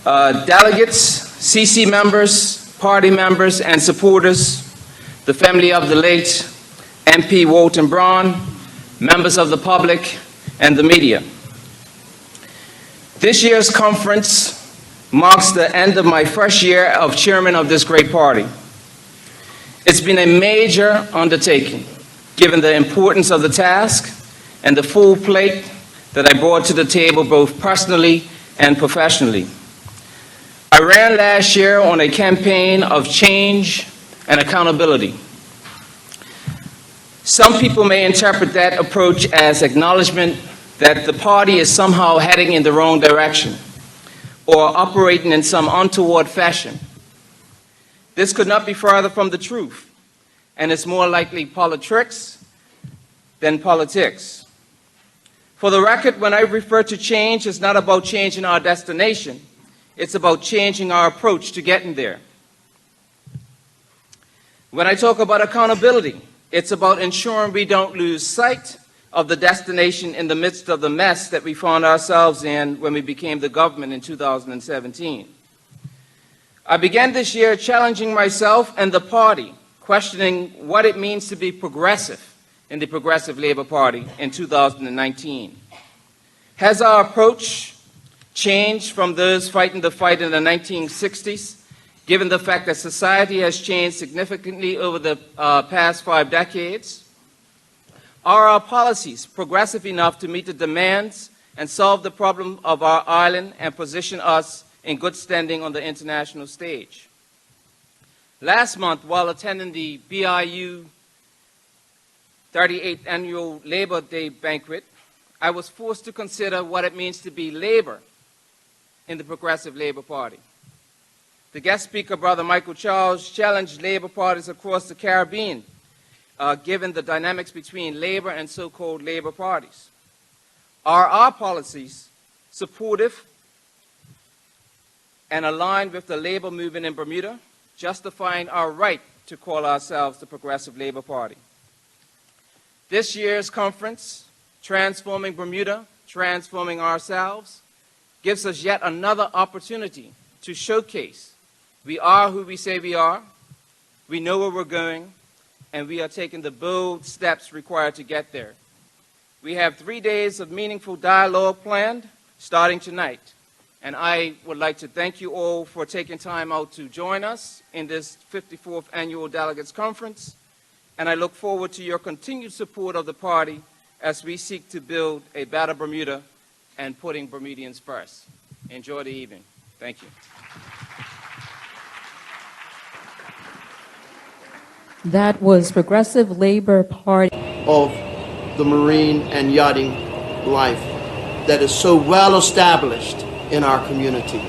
Delegates, CC members, party members, and supporters, the family of the late MP Walton Braun, members of the public, and the media. This year's conference marks the end of my first year of chairman of this great party. It's been a major undertaking, given the importance of the task and the full plate that I brought to the table both personally and professionally. I ran last year on a campaign of change and accountability. Some people may interpret that approach as acknowledgement that the party is somehow heading in the wrong direction or operating in some untoward fashion. This could not be further from the truth, and it's more likely politics than politics. For the record, when I refer to change, it's not about changing our destination. It's about changing our approach to getting there. When I talk about accountability, it's about ensuring we don't lose sight of the destination in the midst of the mess that we found ourselves in when we became the government in 2017. I began this year challenging myself and the party, questioning what it means to be progressive in the Progressive Labor Party in 2019. Has our approach changed from those fighting the fight in the 1960s, given the fact that society has changed significantly over the past 5 decades? Are our policies progressive enough to meet the demands and solve the problem of our island and position us in good standing on the international stage? Last month, while attending the BIU 38th Annual Labor Day banquet, I was forced to consider what it means to be labor in the Progressive Labor Party. The guest speaker, Brother Michael Charles, challenged labor parties across the Caribbean, given the dynamics between labor and so-called labor parties. Are our policies supportive and aligned with the labor movement in Bermuda, justifying our right to call ourselves the Progressive Labor Party? This year's conference, Transforming Bermuda, Transforming Ourselves, gives us yet another opportunity to showcase we are who we say we are, we know where we're going, and we are taking the bold steps required to get there. We have 3 days of meaningful dialogue planned, starting tonight. And I would like to thank you all for taking time out to join us in this 54th Annual Delegates Conference. And I look forward to your continued support of the party as we seek to build a better Bermuda and putting Bermudians first. Enjoy the evening. Thank you. That was Progressive Labor Party. Of the marine and yachting life that is so well established in our community.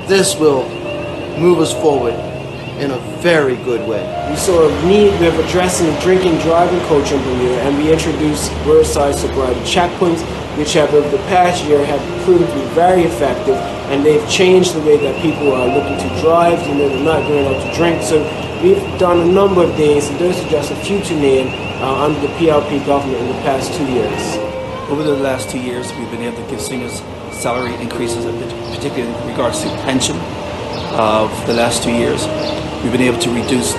This will move us forward in a very good way. We saw a need of addressing the drinking driving culture in Bermuda, and we introduced Roadside Sobriety checkpoints, which have over the past year have proven to be very effective, and they've changed the way that people are looking to drive. You know, they're not going out to drink. So we've done a number of things, and those are just a few to name under the PLP government in the past 2 years. Over the last 2 years, we've been able to give seniors salary increases, particularly in regards to pension of the last 2 years. We've been able to reduce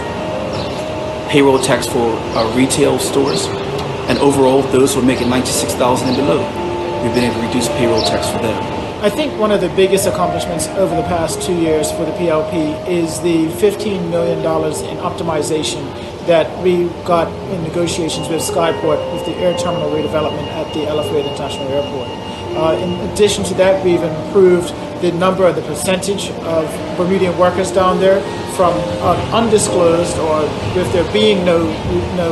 payroll tax for our retail stores, and overall, those who are making $96,000 and below, we've been able to reduce payroll tax for them. I think one of the biggest accomplishments over the past 2 years for the PLP is the $15 million in optimization that we got in negotiations with Skyport with the air terminal redevelopment at the LFA International Airport. In addition to that, we've improved the number of the percentage of Bermudian workers down there from undisclosed, or with there being no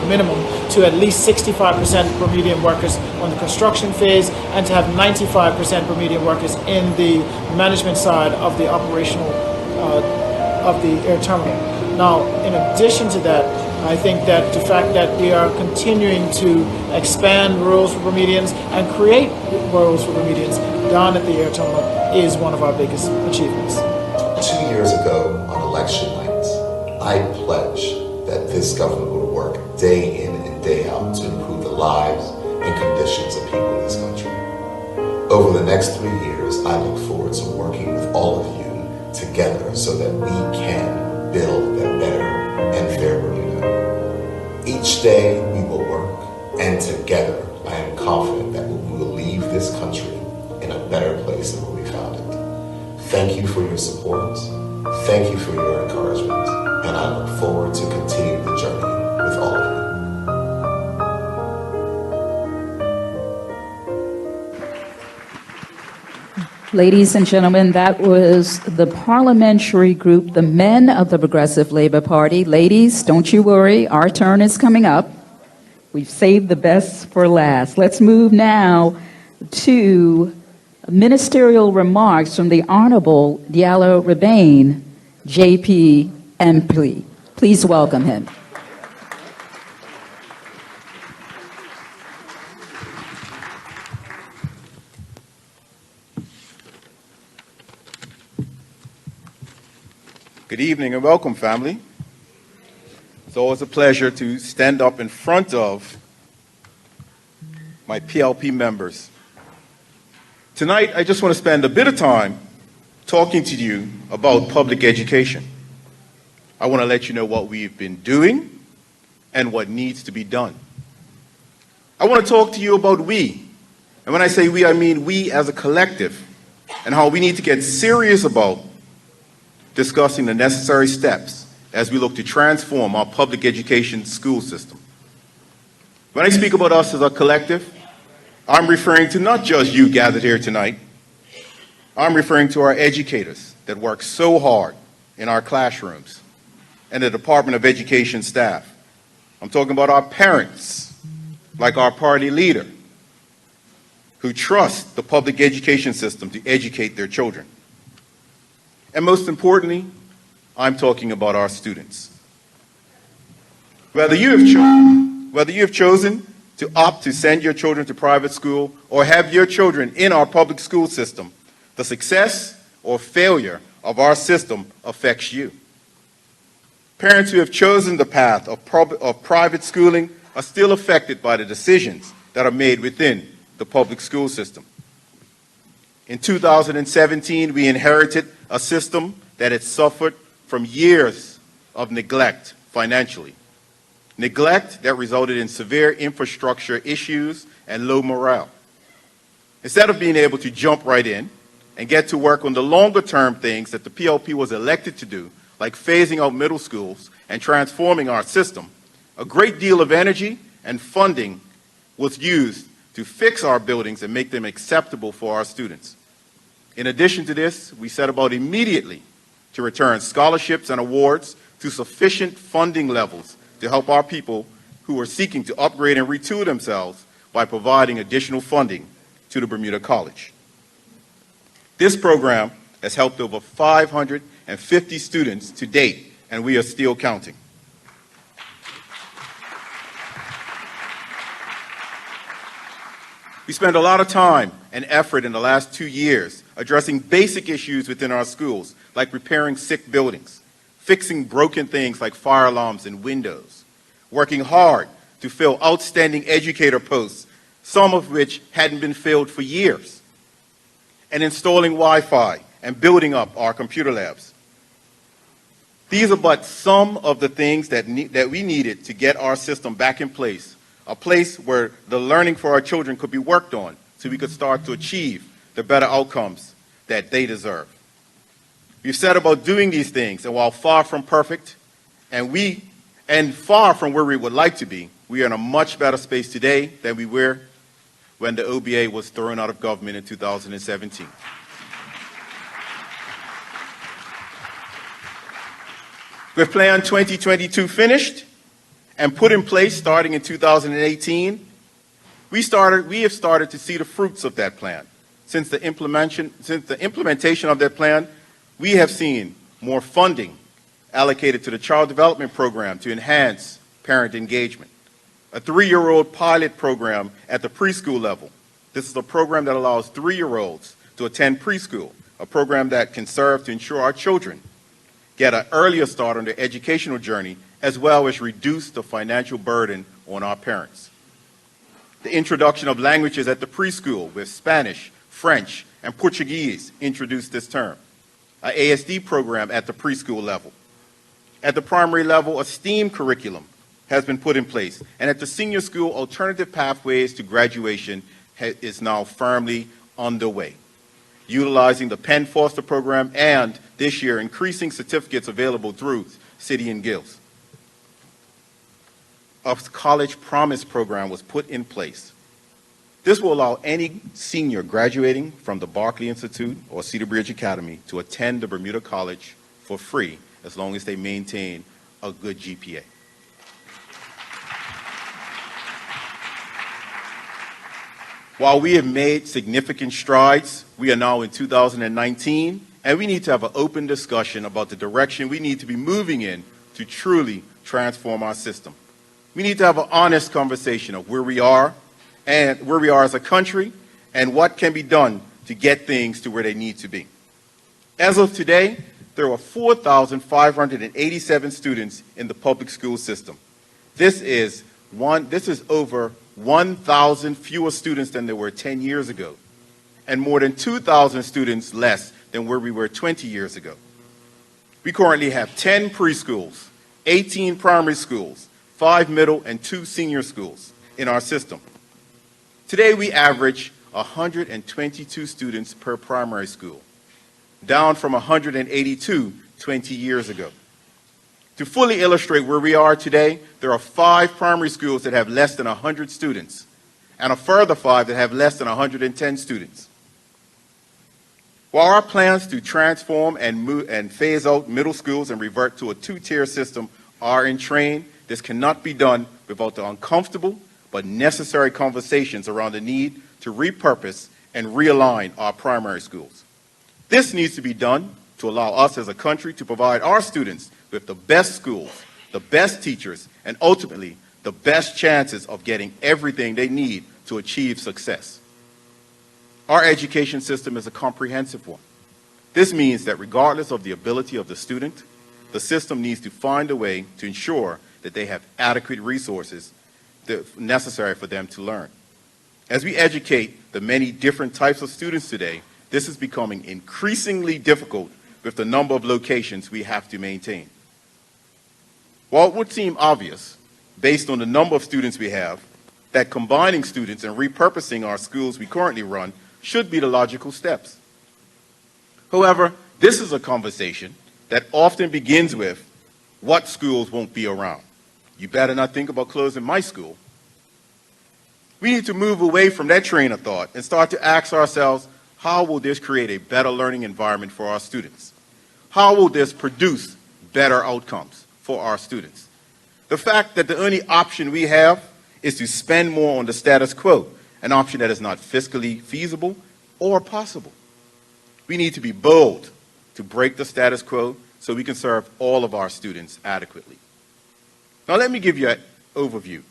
minimum, to at least 65% Bermudian workers on the construction phase, and to have 95% Bermudian workers in the management side of the operational of the air terminal. Now, in addition to that, I think that the fact that we are continuing to expand roles for Bermudians and create roles for Bermudians down at the air terminal is one of our biggest achievements. 2 years ago on election night, I pledged that this government would work day in and day out to improve the lives and conditions of people in this country. Over the next 3 years, I look forward to working with all of you together so that we can build a better and fair Bermuda. Each day we will work, and together I am confident that we will leave this country in a better place than where we found it. Thank you for your support. Thank you for your encouragement. And I look forward to continuing the journey with all of you. Ladies and gentlemen, that was the parliamentary group, the men of the Progressive Labor Party. Ladies, don't you worry, our turn is coming up. We've saved the best for last. Let's move now to ministerial remarks from the Honorable Diallo Rebane, JP MP. Please welcome him. Good evening and welcome, family. It's always a pleasure to stand up in front of my PLP members. Tonight, I just want to spend a bit of time talking to you about public education. I want to let you know what we've been doing and what needs to be done. I want to talk to you about we. And when I say we, I mean we as a collective, and how we need to get serious about discussing the necessary steps as we look to transform our public education school system. When I speak about us as a collective, I'm referring to not just you gathered here tonight. I'm referring to our educators that work so hard in our classrooms and the Department of Education staff. I'm talking about our parents, like our party leader, who trust the public education system to educate their children. And most importantly, I'm talking about our students. Whether you have chosen to opt to send your children to private school or have your children in our public school system, the success or failure of our system affects you. Parents who have chosen the path of private schooling are still affected by the decisions that are made within the public school system. In 2017, we inherited a system that had suffered from years of neglect financially. Neglect that resulted in severe infrastructure issues and low morale. Instead of being able to jump right in and get to work on the longer term things that the PLP was elected to do, like phasing out middle schools and transforming our system, a great deal of energy and funding was used to fix our buildings and make them acceptable for our students. In addition to this, we set about immediately to return scholarships and awards to sufficient funding levels to help our people who are seeking to upgrade and retool themselves by providing additional funding to the Bermuda College. This program has helped over 550 students to date, and we are still counting. We spent a lot of time and effort in the last 2 years addressing basic issues within our schools, like repairing sick buildings, fixing broken things like fire alarms and windows, working hard to fill outstanding educator posts, some of which hadn't been filled for years, and installing Wi-Fi and building up our computer labs. These are but some of the things that we needed to get our system back in place, a place where the learning for our children could be worked on so we could start to achieve the better outcomes that they deserve. We've set about doing these things, and while far from perfect, and far from where we would like to be, we are in a much better space today than we were when the OBA was thrown out of government in 2017. With Plan 2022 finished and put in place starting in 2018, we have started to see the fruits of that plan. Since the implementation of that plan, we have seen more funding allocated to the Child Development Program to enhance parent engagement, a 3-year-old pilot program at the preschool level. This is a program that allows 3-year-olds to attend preschool, a program that can serve to ensure our children get an earlier start on their educational journey, as well as reduce the financial burden on our parents. The introduction of languages at the preschool with Spanish, French, and Portuguese introduced this term. an ASD program at the preschool level. At the primary level, a STEAM curriculum has been put in place. And at the senior school, alternative pathways to graduation is now firmly underway, utilizing the Penn Foster program and, this year, increasing certificates available through City and Guilds. A college promise program was put in place. This will allow any senior graduating from the Barclay Institute or Cedar Bridge Academy to attend the Bermuda College for free as long as they maintain a good GPA. While we have made significant strides, we are now in 2019, and we need to have an open discussion about the direction we need to be moving in to truly transform our system. We need to have an honest conversation of where we are as a country and what can be done to get things to where they need to be. As of today, there are 4,587 students in the public school system. This is over 1,000 fewer students than there were 10 years ago, and more than 2,000 students less than where we were 20 years ago. We currently have 10 preschools, 18 primary schools, 5 middle and 2 senior schools in our system. Today we average 122 students per primary school, down from 182 20 years ago. To fully illustrate where we are today, there are 5 primary schools that have less than 100 students, and a further 5 that have less than 110 students. While our plans to transform and phase out middle schools and revert to a 2-tier system are in train, this cannot be done without the uncomfortable but necessary conversations around the need to repurpose and realign our primary schools. This needs to be done to allow us as a country to provide our students with the best schools, the best teachers, and ultimately the best chances of getting everything they need to achieve success. Our education system is a comprehensive one. This means that regardless of the ability of the student, the system needs to find a way to ensure that they have adequate resources necessary for them to learn. As we educate the many different types of students today, this is becoming increasingly difficult with the number of locations we have to maintain. While it would seem obvious, based on the number of students we have, that combining students and repurposing our schools we currently run should be the logical steps. However, this is a conversation that often begins with, what schools won't be around? You better not think about closing my school. We need to move away from that train of thought and start to ask ourselves, how will this create a better learning environment for our students? How will this produce better outcomes for our students? The fact that the only option we have is to spend more on the status quo, an option that is not fiscally feasible or possible. We need to be bold to break the status quo so we can serve all of our students adequately. Now let me give you an overview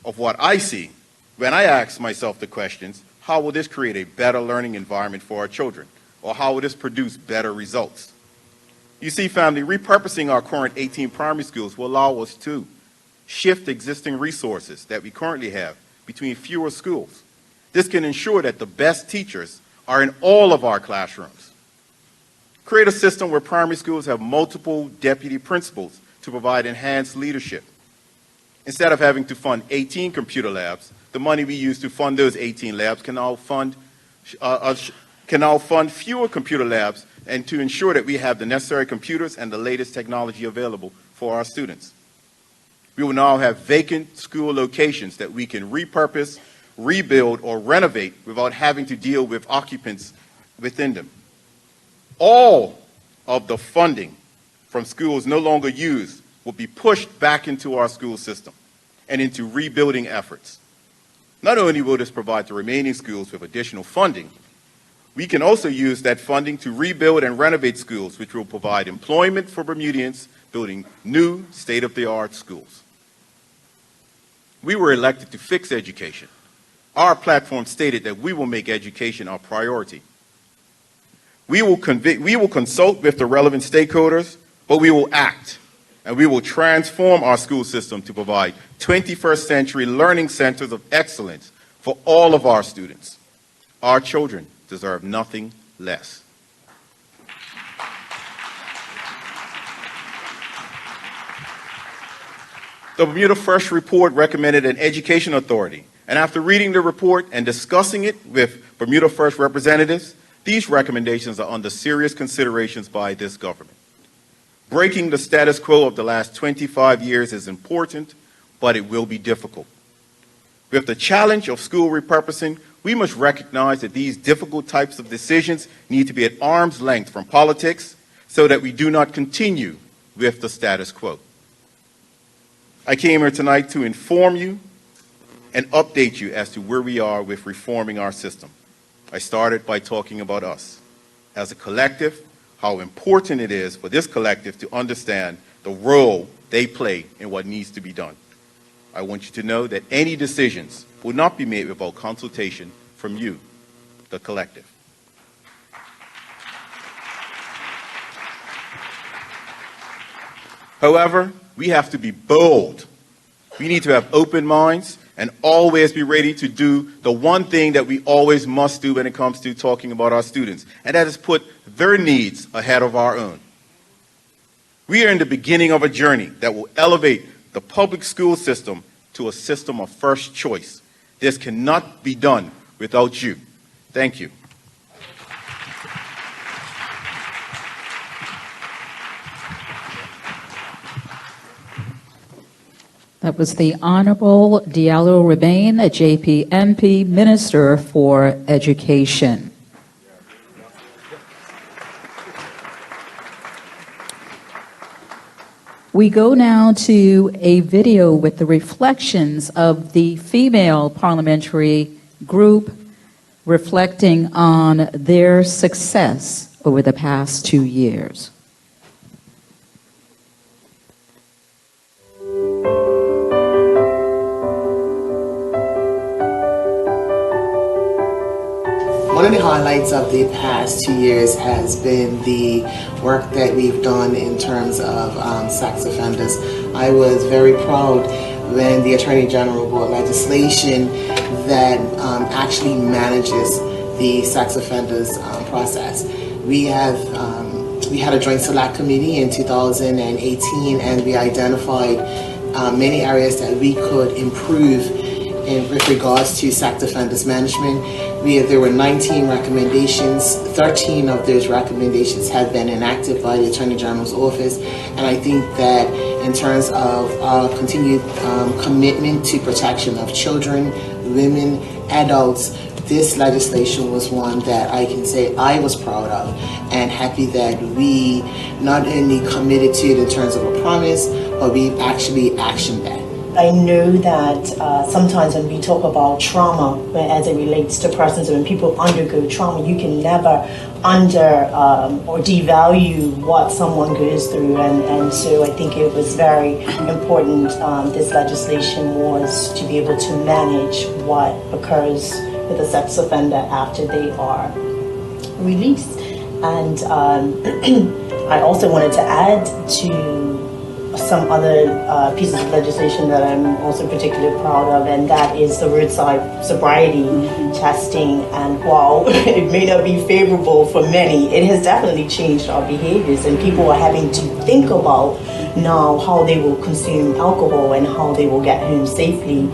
of what I see when I ask myself the questions, how will this create a better learning environment for our children? Or how will this produce better results? You see, family, repurposing our current 18 primary schools will allow us to shift existing resources that we currently have between fewer schools. This can ensure that the best teachers are in all of our classrooms. Create a system where primary schools have multiple deputy principals to provide enhanced leadership. Instead of having to fund 18 computer labs, the money we use to fund those 18 labs can now fund fewer computer labs, and to ensure that we have the necessary computers and the latest technology available for our students. We will now have vacant school locations that we can repurpose, rebuild, or renovate without having to deal with occupants within them. All of the funding from schools no longer used will be pushed back into our school system and into rebuilding efforts. Not only will this provide the remaining schools with additional funding, we can also use that funding to rebuild and renovate schools, which will provide employment for Bermudians building new state-of-the-art schools. We were elected to fix education. Our platform stated that we will make education our priority. We will consult with the relevant stakeholders, but we will act, and we will transform our school system to provide 21st century learning centers of excellence for all of our students. Our children deserve nothing less. The Bermuda First report recommended an education authority, and after reading the report and discussing it with Bermuda First representatives, these recommendations are under serious considerations by this government. Breaking the status quo of the last 25 years is important, but it will be difficult. With the challenge of school repurposing, we must recognize that these difficult types of decisions need to be at arm's length from politics so that we do not continue with the status quo. I came here tonight to inform you and update you as to where we are with reforming our system. I started by talking about us. As a collective, how important it is for this collective to understand the role they play in what needs to be done. I want you to know that any decisions will not be made without consultation from you, the collective. However, we have to be bold. We need to have open minds and always be ready to do the one thing that we always must do when it comes to talking about our students, and that is put their needs ahead of our own. We are in the beginning of a journey that will elevate the public school system to a system of first choice. This cannot be done without you. Thank you. That was the Honorable Diallo Rebane, a JPMP Minister for Education. We go now to a video with the reflections of the female parliamentary group reflecting on their success over the past 2 years. One of the highlights of the past 2 years has been the work that we've done in terms of sex offenders. I was very proud when the Attorney General brought legislation that actually manages the sex offenders process. We had a joint select committee in 2018, and we identified many areas that we could improve with regards to sex offenders management. There were 19 recommendations. 13 of those recommendations have been enacted by the Attorney General's office, and I think that in terms of our continued commitment to protection of children, women, adults, this legislation was one that I can say I was proud of and happy that we not only committed to it in terms of a promise, but we actually actioned that. I know that sometimes when we talk about trauma, as it relates to persons, when people undergo trauma, you can never or devalue what someone goes through. And so I think it was very important, this legislation was to be able to manage what occurs with a sex offender after they are released. And I also wanted to add to some other pieces of legislation that I'm also particularly proud of, and that is the roadside sobriety testing. And while it may not be favorable for many, it has definitely changed our behaviors, and people are having to think about now how they will consume alcohol and how they will get home safely,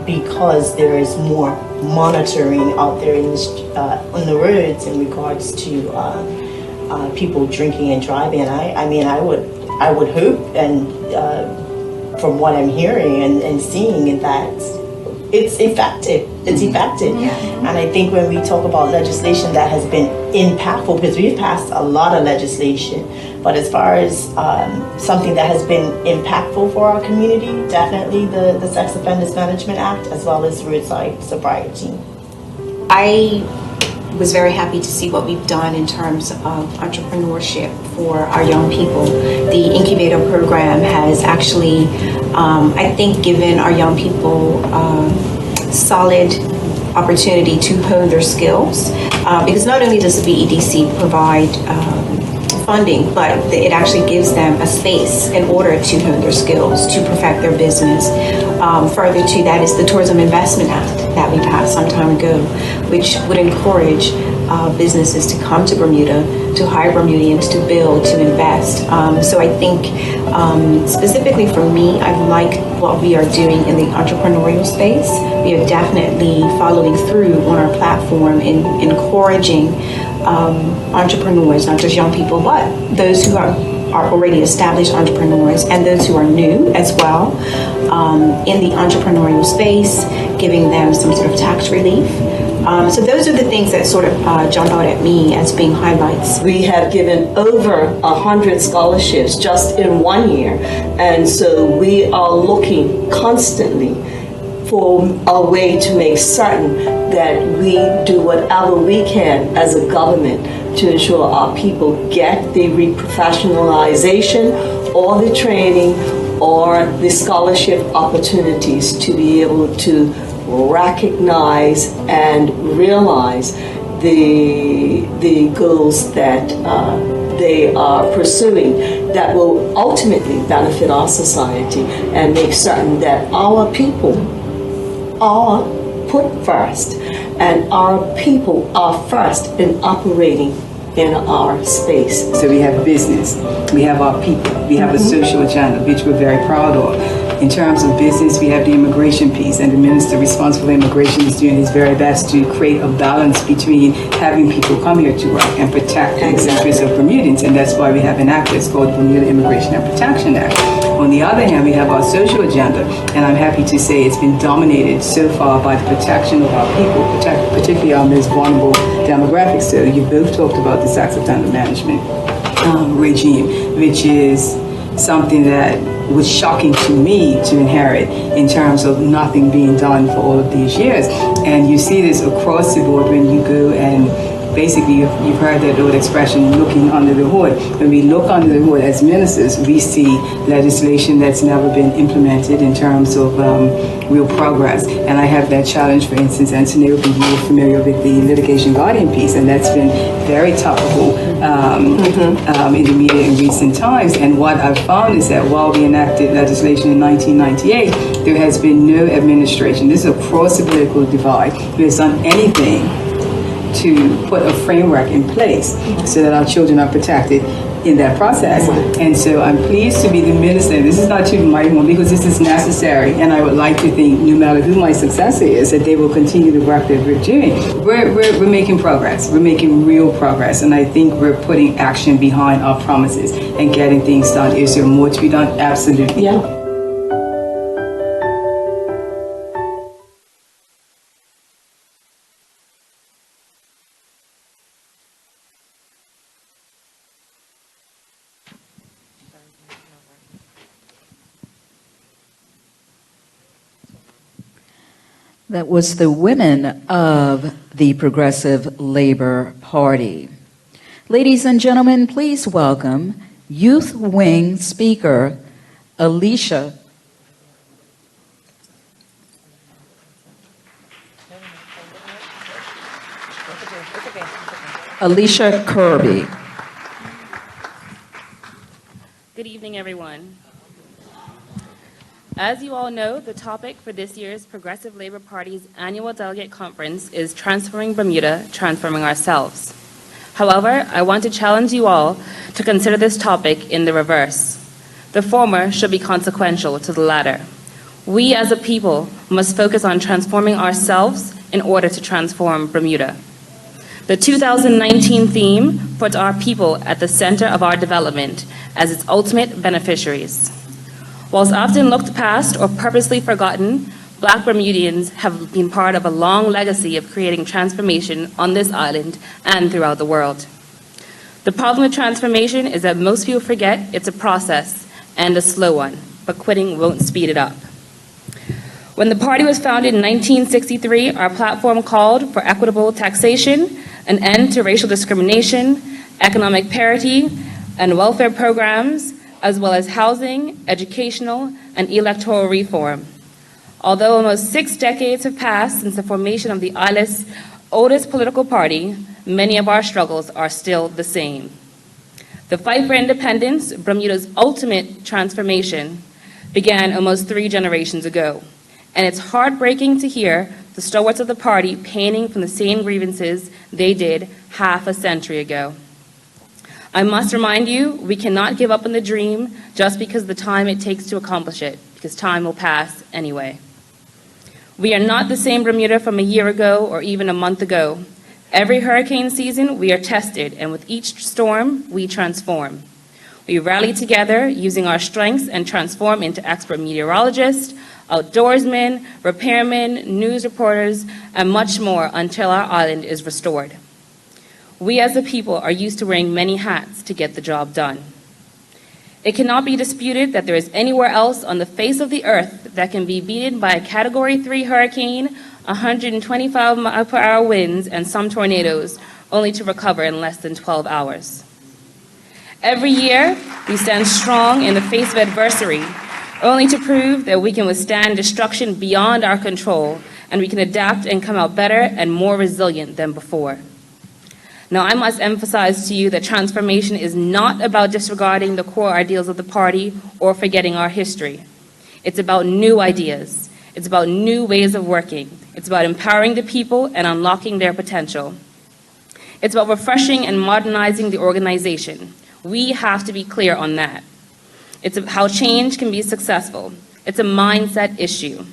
because there is more monitoring out there on the roads in regards to people drinking and driving. I would hope, and from what I'm hearing and seeing, that it's effective. It's effective. And I think when we talk about legislation that has been impactful, because we've passed a lot of legislation, but as far as something that has been impactful for our community, definitely the Sex Offenders Management Act, as well as roadside sobriety. I was very happy to see what we've done in terms of entrepreneurship for our young people. The incubator program has actually, I think, given our young people solid opportunity to hone their skills, because not only does the BEDC provide funding, but it actually gives them a space in order to hone their skills, to perfect their business. Further to that is the Tourism Investment Act that we passed some time ago, which would encourage businesses to come to Bermuda, to hire Bermudians, to build, to invest. So I think specifically for me, I like what we are doing in the entrepreneurial space. We are definitely following through on our platform in encouraging entrepreneurs, not just young people, but those who are already established entrepreneurs and those who are new as well in the entrepreneurial space, giving them some sort of tax relief. So those are the things that sort of jump out at me as being highlights. We have given over 100 scholarships just in 1 year, and so we are looking constantly for a way to make certain that we do whatever we can as a government to ensure our people get the reprofessionalization or the training or the scholarship opportunities to be able to recognize and realize the goals that they are pursuing that will ultimately benefit our society and make certain that our people are put first and our people are first in operating in our space. So we have business, we have our people, we have a social agenda, which we're very proud of. In terms of business, we have the immigration piece, and the minister responsible for immigration is doing his very best to create a balance between having people come here to work and protect the interests of Bermudans, and that's why we have an act that's called the Bermuda Immigration and Protection Act. On the other hand, we have our social agenda, and I'm happy to say it's been dominated so far by the protection of our people, particularly our most vulnerable demographics. So you both talked about the sex offender management regime, which is something that was shocking to me to inherit in terms of nothing being done for all of these years. And you see this across the board when you go and basically, you've heard that old expression, looking under the hood. When we look under the hood as ministers, we see legislation that's never been implemented in terms of real progress. And I have that challenge, for instance, and Sinead will be familiar with the litigation guardian piece, and that's been very topical in the media in recent times. And what I've found is that while we enacted legislation in 1998, there has been no administration. This is across the political divide who has done anything to put a framework in place so that our children are protected in that process. And so I'm pleased to be the minister. This is not to my own, because this is necessary, and I would like to think, no matter who my successor is, that they will continue the work that we're doing. We're making progress. We're making real progress, and I think we're putting action behind our promises and getting things done. Is there more to be done? Absolutely. Yeah. That was the women of the Progressive Labor Party. Ladies and gentlemen, please welcome Youth Wing Speaker Alicia Kirby. Good evening, everyone. As you all know, the topic for this year's Progressive Labor Party's annual delegate conference is Transforming Bermuda, Transforming Ourselves. However, I want to challenge you all to consider this topic in the reverse. The former should be consequential to the latter. We as a people must focus on transforming ourselves in order to transform Bermuda. The 2019 theme puts our people at the center of our development as its ultimate beneficiaries. Whilst often looked past or purposely forgotten, Black Bermudians have been part of a long legacy of creating transformation on this island and throughout the world. The problem with transformation is that most people forget it's a process and a slow one, but quitting won't speed it up. When the party was founded in 1963, our platform called for equitable taxation, an end to racial discrimination, economic parity, and welfare programs, as well as housing, educational, and electoral reform. Although almost 6 decades have passed since the formation of the island's oldest political party, many of our struggles are still the same. The fight for independence, Bermuda's ultimate transformation, began almost 3 generations ago. And it's heartbreaking to hear the stalwarts of the party painting from the same grievances they did half a century ago. I must remind you, we cannot give up on the dream just because of the time it takes to accomplish it, because time will pass anyway. We are not the same Bermuda from a year ago or even a month ago. Every hurricane season, we are tested, and with each storm, we transform. We rally together using our strengths and transform into expert meteorologists, outdoorsmen, repairmen, news reporters, and much more until our island is restored. We as a people are used to wearing many hats to get the job done. It cannot be disputed that there is anywhere else on the face of the earth that can be beaten by a Category 3 hurricane, 125-mile-per-hour winds, and some tornadoes, only to recover in less than 12 hours. Every year, we stand strong in the face of adversity, only to prove that we can withstand destruction beyond our control, and we can adapt and come out better and more resilient than before. Now, I must emphasize to you that transformation is not about disregarding the core ideals of the party or forgetting our history. It's about new ideas. It's about new ways of working. It's about empowering the people and unlocking their potential. It's about refreshing and modernizing the organization. We have to be clear on that. It's how change can be successful. It's a mindset issue.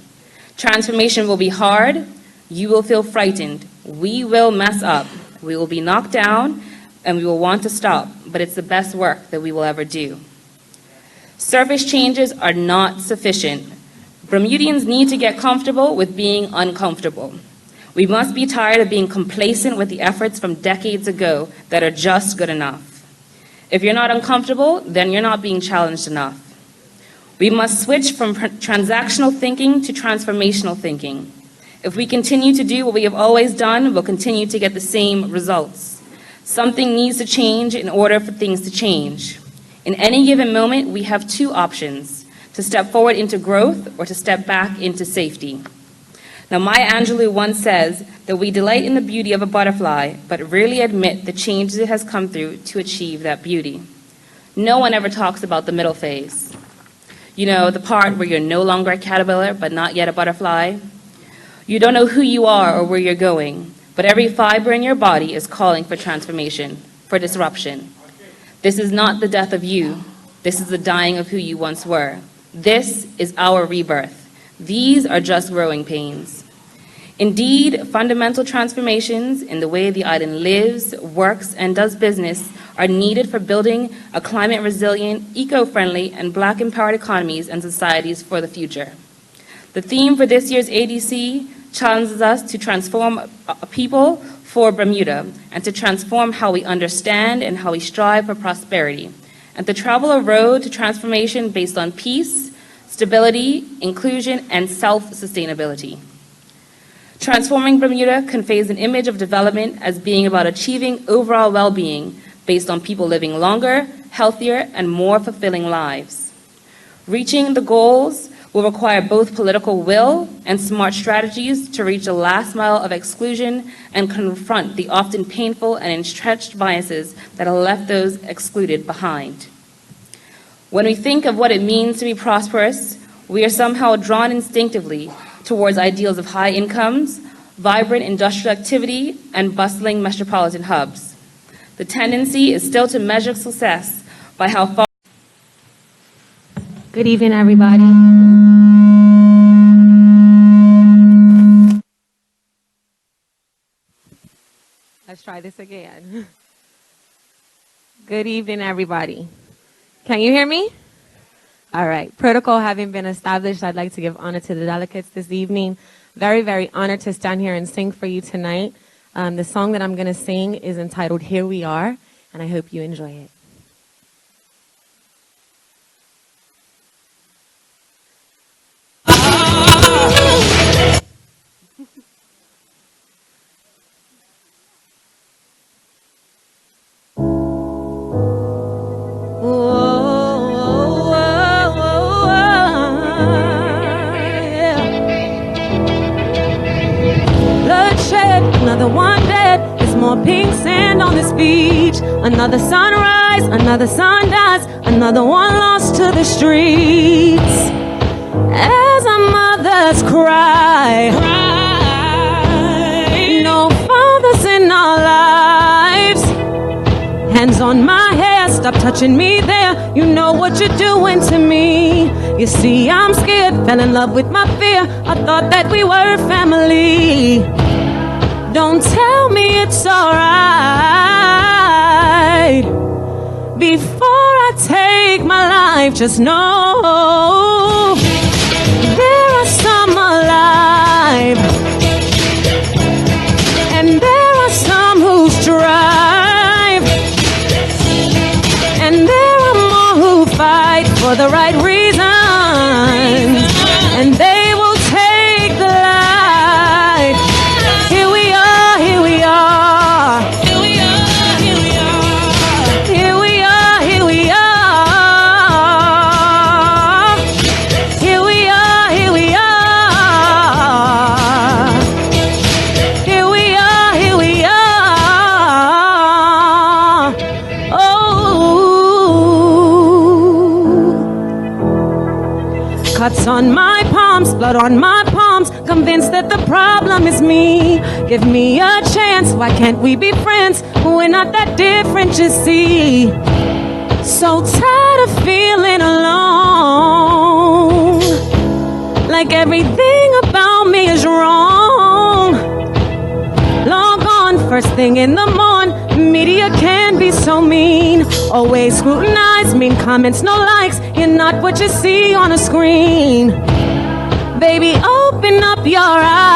Transformation will be hard. You will feel frightened. We will mess up. We will be knocked down, and we will want to stop, but it's the best work that we will ever do. Surface changes are not sufficient. Bermudians need to get comfortable with being uncomfortable. We must be tired of being complacent with the efforts from decades ago that are just good enough. If you're not uncomfortable, then you're not being challenged enough. We must switch from transactional thinking to transformational thinking. If we continue to do what we have always done, we'll continue to get the same results. Something needs to change in order for things to change. In any given moment, we have two options: to step forward into growth or to step back into safety. Now, Maya Angelou once says that we delight in the beauty of a butterfly, but rarely admit the changes it has come through to achieve that beauty. No one ever talks about the middle phase. You know, the part where you're no longer a caterpillar, but not yet a butterfly. You don't know who you are or where you're going, but every fiber in your body is calling for transformation, for disruption. This is not the death of you. This is the dying of who you once were. This is our rebirth. These are just growing pains. Indeed, fundamental transformations in the way the island lives, works, and does business are needed for building a climate-resilient, eco-friendly, and Black-empowered economies and societies for the future. The theme for this year's ADC challenges us to transform a people for Bermuda and to transform how we understand and how we strive for prosperity, and to travel a road to transformation based on peace, stability, inclusion, and self-sustainability. Transforming Bermuda conveys an image of development as being about achieving overall well-being based on people living longer, healthier, and more fulfilling lives. Reaching the goals will require both political will and smart strategies to reach the last mile of exclusion and confront the often painful and entrenched biases that have left those excluded behind. When we think of what it means to be prosperous, we are somehow drawn instinctively towards ideals of high incomes, vibrant industrial activity, and bustling metropolitan hubs. The tendency is still to measure success by how far. Good evening, everybody. Let's try this again. Good evening, everybody. Can you hear me? All right. Protocol having been established, I'd like to give honor to the delegates this evening. Very, very honored to stand here and sing for you tonight. The song that I'm going to sing is entitled Here We Are, and I hope you enjoy it. Another one dead, there's more pink sand on this beach. Another sunrise, another sunrise, another one lost to the streets. As our mothers cry, in our lives. Hands on my hair, stop touching me there. You know what you're doing to me. You see, I'm scared, fell in love with my fear. I thought that we were family. Don't tell me it's alright. Before I take my life, just know there are some alive, and there are some who strive, and there are more who fight for the right reasons, and they will take the light. Here we are, here we are. Here we are, here we are. Here we are, here we are. Here we are, here we are. Here we are, here we are. Oh. Cuts on my palms, blood on my palms, convinced that the problem is me. Give me a chance, why can't we be friends? We're not that different, you see. So tired of feeling alone, like everything about me is wrong. Log on first thing in the morning, media can be so mean. Always scrutinize, mean comments, no likes. You're not what you see on a screen. Baby, open up your eyes.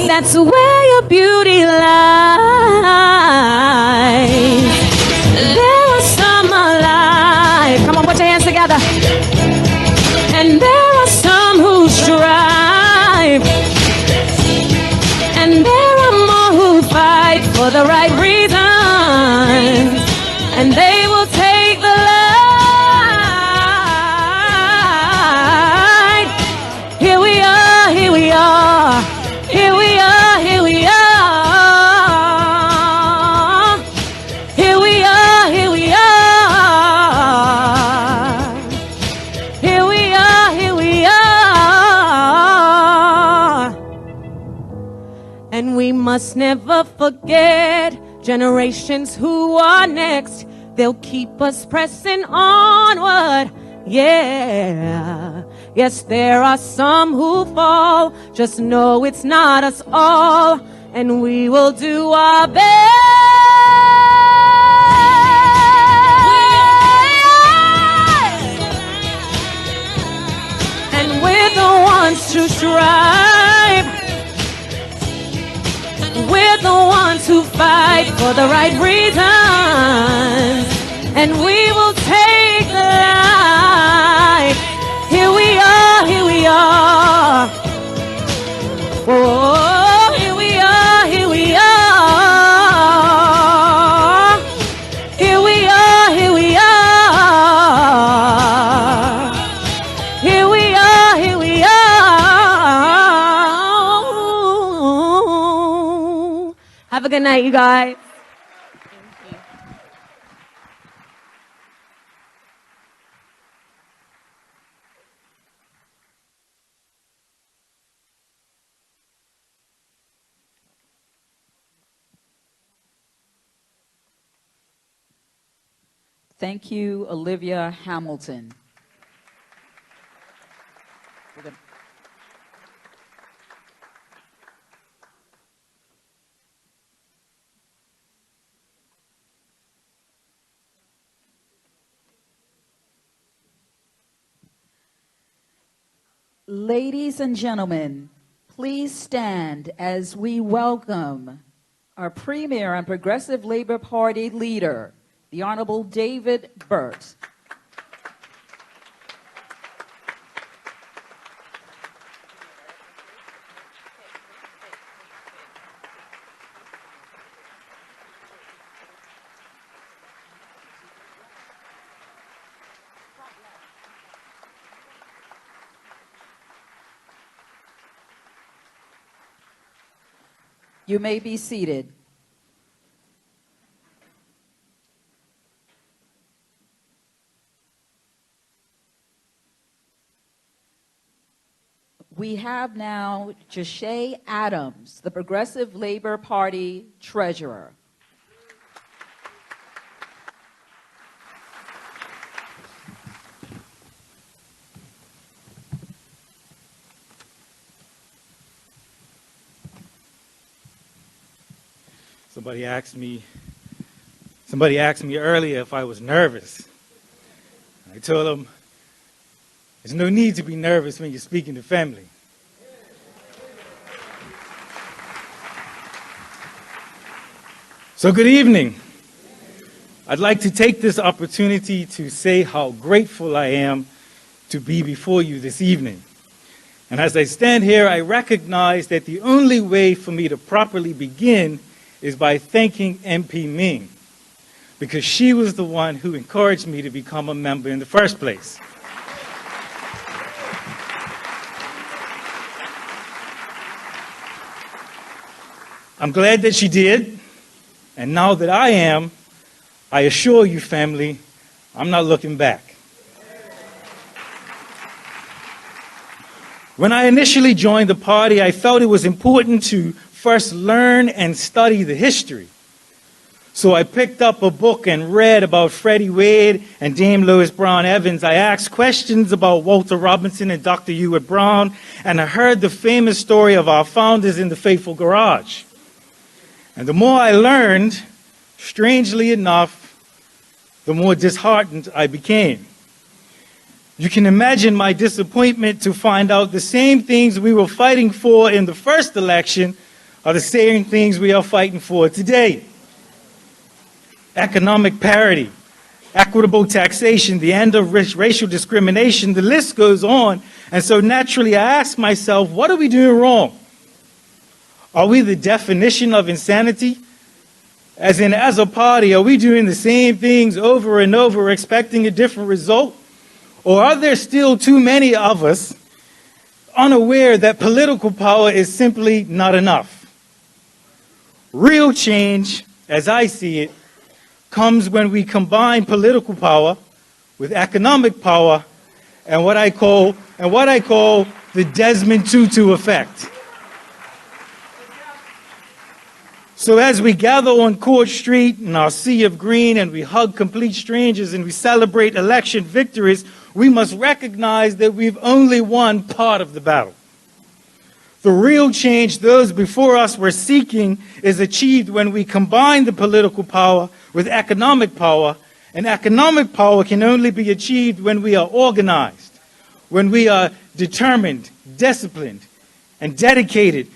That's where your beauty lies. There are some alive. Come on, put your hands together. And there are some who strive, and there are more who fight for the right reasons, and they will take the light. Here we are, here we are. Here we are, here we are. Here we are, here we are. Here we are, here we are. And we must never forget generations who are next. They'll keep us pressing onward. Yeah. Yes, there are some who fall. Just know it's not us all. And we will do our best. And we're the ones to strive. We're the ones who fight for the right reasons, and we will take the light. Here we are, here we are. Oh, here we are, here we are. Here we are, here we are. Here we are, here we are. Have a good night, you guys. Thank you, Olivia Hamilton. Ladies and gentlemen, please stand as we welcome our Premier and Progressive Labor Party leader, the Honorable David Burt. You may be seated. We have now Jashay Adams, the Progressive Labor Party Treasurer. Somebody asked me earlier if I was nervous. I told them, there's no need to be nervous when you're speaking to family. So good evening. I'd like to take this opportunity to say how grateful I am to be before you this evening. And as I stand here, I recognize that the only way for me to properly begin is by thanking MP Ming, because she was the one who encouraged me to become a member in the first place. I'm glad that she did, and now that I am, I assure you, family, I'm not looking back. When I initially joined the party, I felt it was important to first learn and study the history. So I picked up a book and read about Freddie Wade and Dame Lois Brown Evans. I asked questions about Walter Robinson and Dr. Ewart Brown, and I heard the famous story of our founders in the Faithful Garage. And the more I learned, strangely enough, the more disheartened I became. You can imagine my disappointment to find out the same things we were fighting for in the first election are the same things we are fighting for today. Economic parity, equitable taxation, the end of racial discrimination, the list goes on. And so naturally I ask myself, what are we doing wrong? Are we the definition of insanity? As in, as a party, are we doing the same things over and over, expecting a different result? Or are there still too many of us unaware that political power is simply not enough? Real change, as I see it, comes when we combine political power with economic power and what I call the Desmond Tutu effect. So as we gather on Court Street in our sea of green and we hug complete strangers and we celebrate election victories, we must recognize that we've only won part of the battle. The real change those before us were seeking is achieved when we combine the political power with economic power, and economic power can only be achieved when we are organized, when we are determined, disciplined, and dedicated.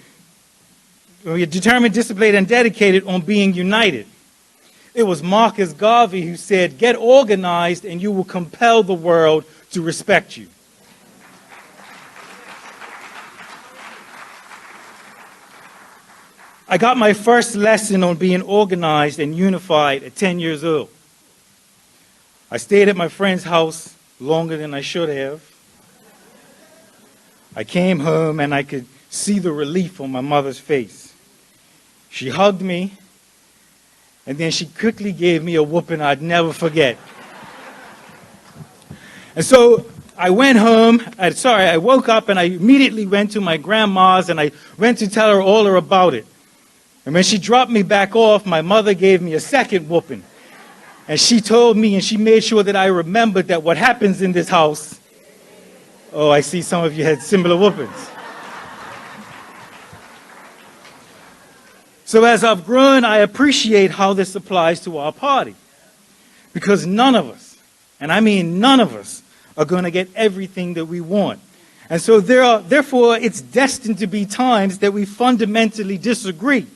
When we are determined, disciplined, and dedicated on being united. It was Marcus Garvey who said, "Get organized and you will compel the world to respect you." I got my first lesson on being organized and unified at 10 years old. I stayed at my friend's house longer than I should have. I came home and I could see the relief on my mother's face. She hugged me, and then she quickly gave me a whooping I'd never forget. And so I went home, I woke up and I immediately went to my grandma's and I went to tell her all about it. And when she dropped me back off, my mother gave me a second whooping. And she told me, and she made sure that I remembered that what happens in this house, oh, I see some of you had similar whoopings. So as I've grown, I appreciate how this applies to our party. Because none of us, and I mean none of us, are going to get everything that we want. And so therefore, it's destined to be times that we fundamentally disagree.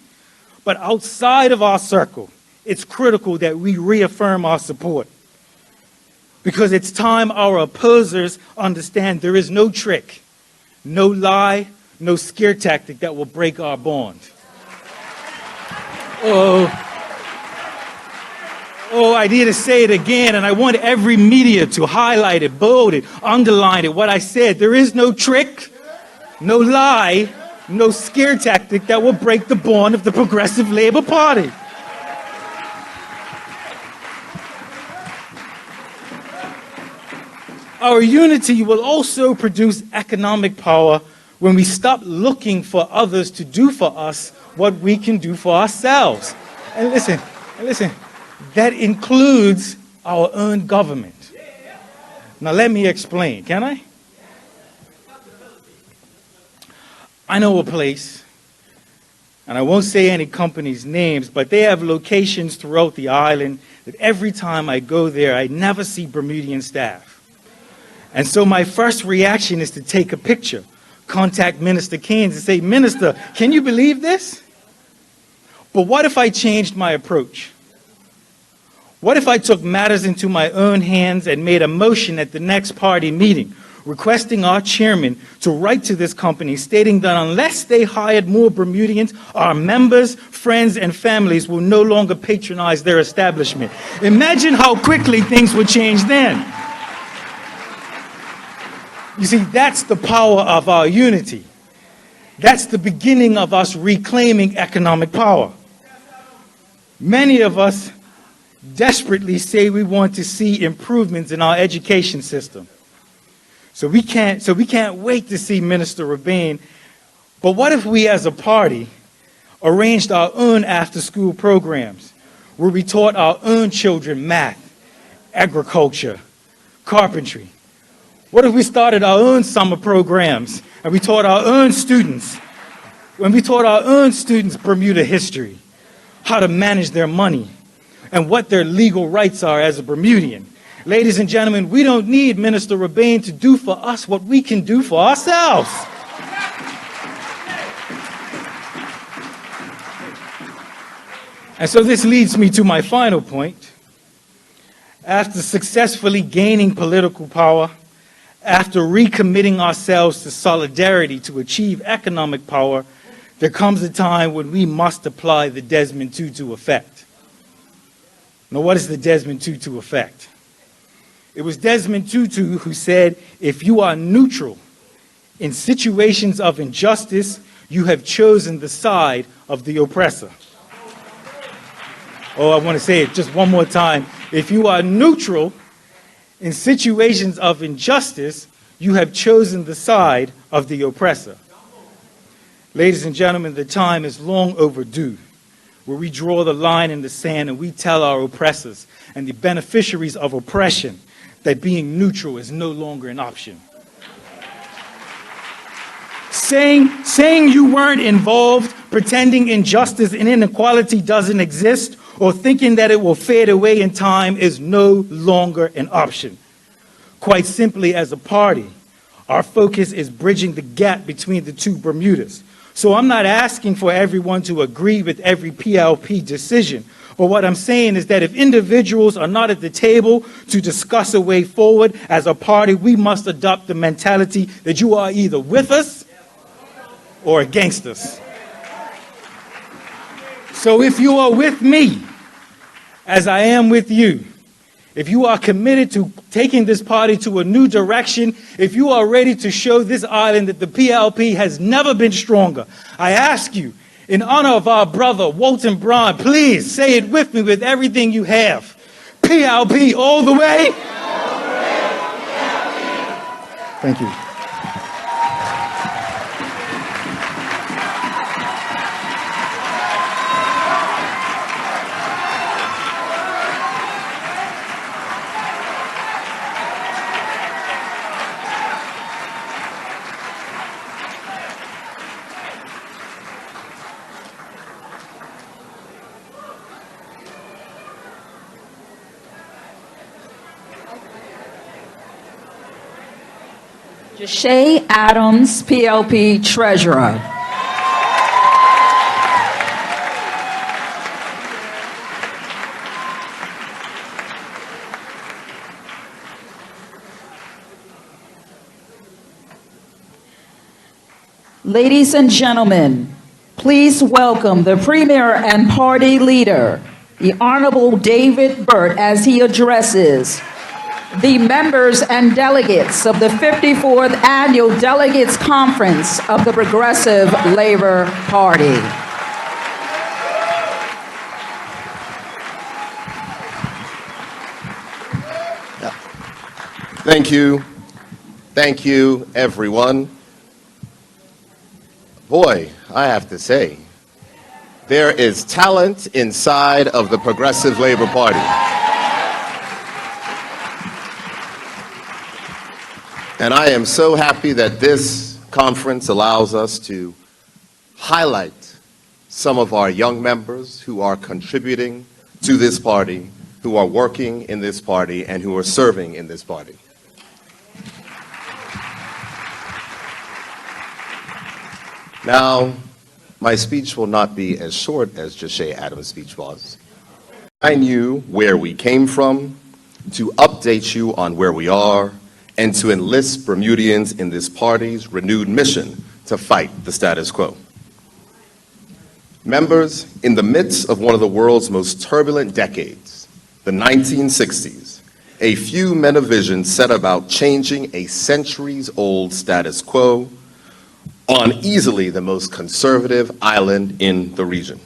But outside of our circle, it's critical that we reaffirm our support. Because it's time our opposers understand there is no trick, no lie, no scare tactic that will break our bond. I need to say it again, and I want every media to highlight it, bold it, underline it, what I said. There is no trick, no lie, no scare tactic that will break the bond of the Progressive Labor Party. Our unity will also produce economic power when we stop looking for others to do for us what we can do for ourselves. And listen, that includes our own government. Now let me explain, can I? I know a place, and I won't say any companies' names, but they have locations throughout the island that every time I go there, I never see Bermudian staff. And so my first reaction is to take a picture, contact Minister Keynes and say, Minister, can you believe this? But what if I changed my approach? What if I took matters into my own hands and made a motion at the next party meeting, requesting our chairman to write to this company stating that unless they hired more Bermudians, our members, friends, and families will no longer patronize their establishment? Imagine how quickly things would change then. You see, that's the power of our unity. That's the beginning of us reclaiming economic power. Many of us desperately say we want to see improvements in our education system. So we can't wait to see Minister Rebane. But what if we as a party arranged our own after-school programs where we taught our own children math, agriculture, carpentry? What if we started our own summer programs and we taught our own students, Bermuda history, how to manage their money, and what their legal rights are as a Bermudian? Ladies and gentlemen, we don't need Minister Rebane to do for us what we can do for ourselves. And so this leads me to my final point. After successfully gaining political power, after recommitting ourselves to solidarity to achieve economic power, there comes a time when we must apply the Desmond Tutu effect. Now, what is the Desmond Tutu effect? It was Desmond Tutu who said, if you are neutral in situations of injustice, you have chosen the side of the oppressor. Oh, I want to say it just one more time. If you are neutral in situations of injustice, you have chosen the side of the oppressor. Ladies and gentlemen, the time is long overdue where we draw the line in the sand and we tell our oppressors and the beneficiaries of oppression that being neutral is no longer an option. Saying you weren't involved, pretending injustice and inequality doesn't exist, or thinking that it will fade away in time is no longer an option. Quite simply, as a party, our focus is bridging the gap between the two Bermudas. So I'm not asking for everyone to agree with every PLP decision. But what I'm saying is that if individuals are not at the table to discuss a way forward, as a party, we must adopt the mentality that you are either with us or against us. So if you are with me, as I am with you, if you are committed to taking this party to a new direction, if you are ready to show this island that the PLP has never been stronger, I ask you, in honor of our brother, Walton Braun, please say it with me with everything you have. PLP all the way. Thank you. Shay Adams, PLP Treasurer. Ladies and gentlemen, please welcome the Premier and Party Leader, the Honorable David Burt, as he addresses the members and delegates of the 54th Annual Delegates Conference of the Progressive Labor Party. Thank you. Thank you, everyone. Boy, I have to say, there is talent inside of the Progressive Labor Party. And I am so happy that this conference allows us to highlight some of our young members who are contributing to this party, who are working in this party, and who are serving in this party. Now, my speech will not be as short as Jashay Adams' speech was. I knew where we came from, to update you on where we are, and to enlist Bermudians in this party's renewed mission to fight the status quo. Members, in the midst of one of the world's most turbulent decades, the 1960s, a few men of vision set about changing a centuries-old status quo on easily the most conservative island in the region.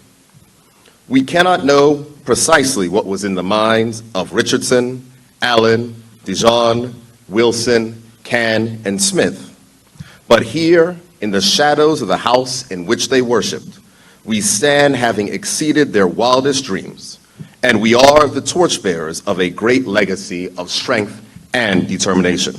We cannot know precisely what was in the minds of Richardson, Allen, Dijon, Wilson, Cann, and Smith. But here, in the shadows of the house in which they worshiped, we stand having exceeded their wildest dreams, and we are the torchbearers of a great legacy of strength and determination.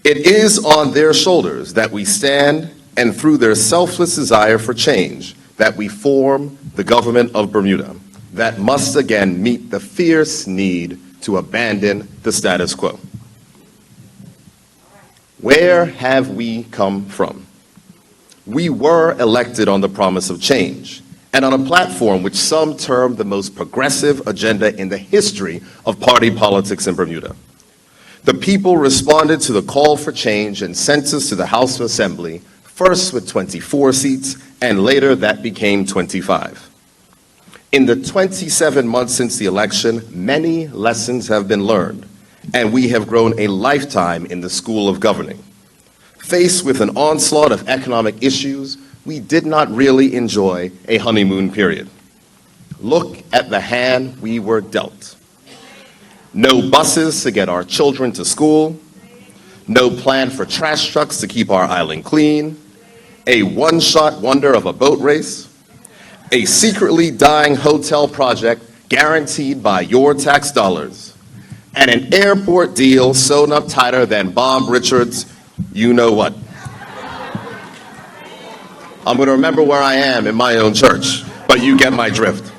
It is on their shoulders that we stand, and through their selfless desire for change, that we form the government of Bermuda, that must again meet the fierce need to abandon the status quo. Where have we come from? We were elected on the promise of change, and on a platform which some term the most progressive agenda in the history of party politics in Bermuda. The people responded to the call for change and sent us to the House of Assembly, first with 24 seats, and later that became 25. In the 27 months since the election, many lessons have been learned, and we have grown a lifetime in the school of governing. Faced with an onslaught of economic issues, we did not really enjoy a honeymoon period. Look at the hand we were dealt. No buses to get our children to school, no plan for trash trucks to keep our island clean, a one-shot wonder of a boat race, a secretly dying hotel project guaranteed by your tax dollars, and an airport deal sewn up tighter than Bob Richards' you know what. I'm going to remember where I am in my own church, but you get my drift.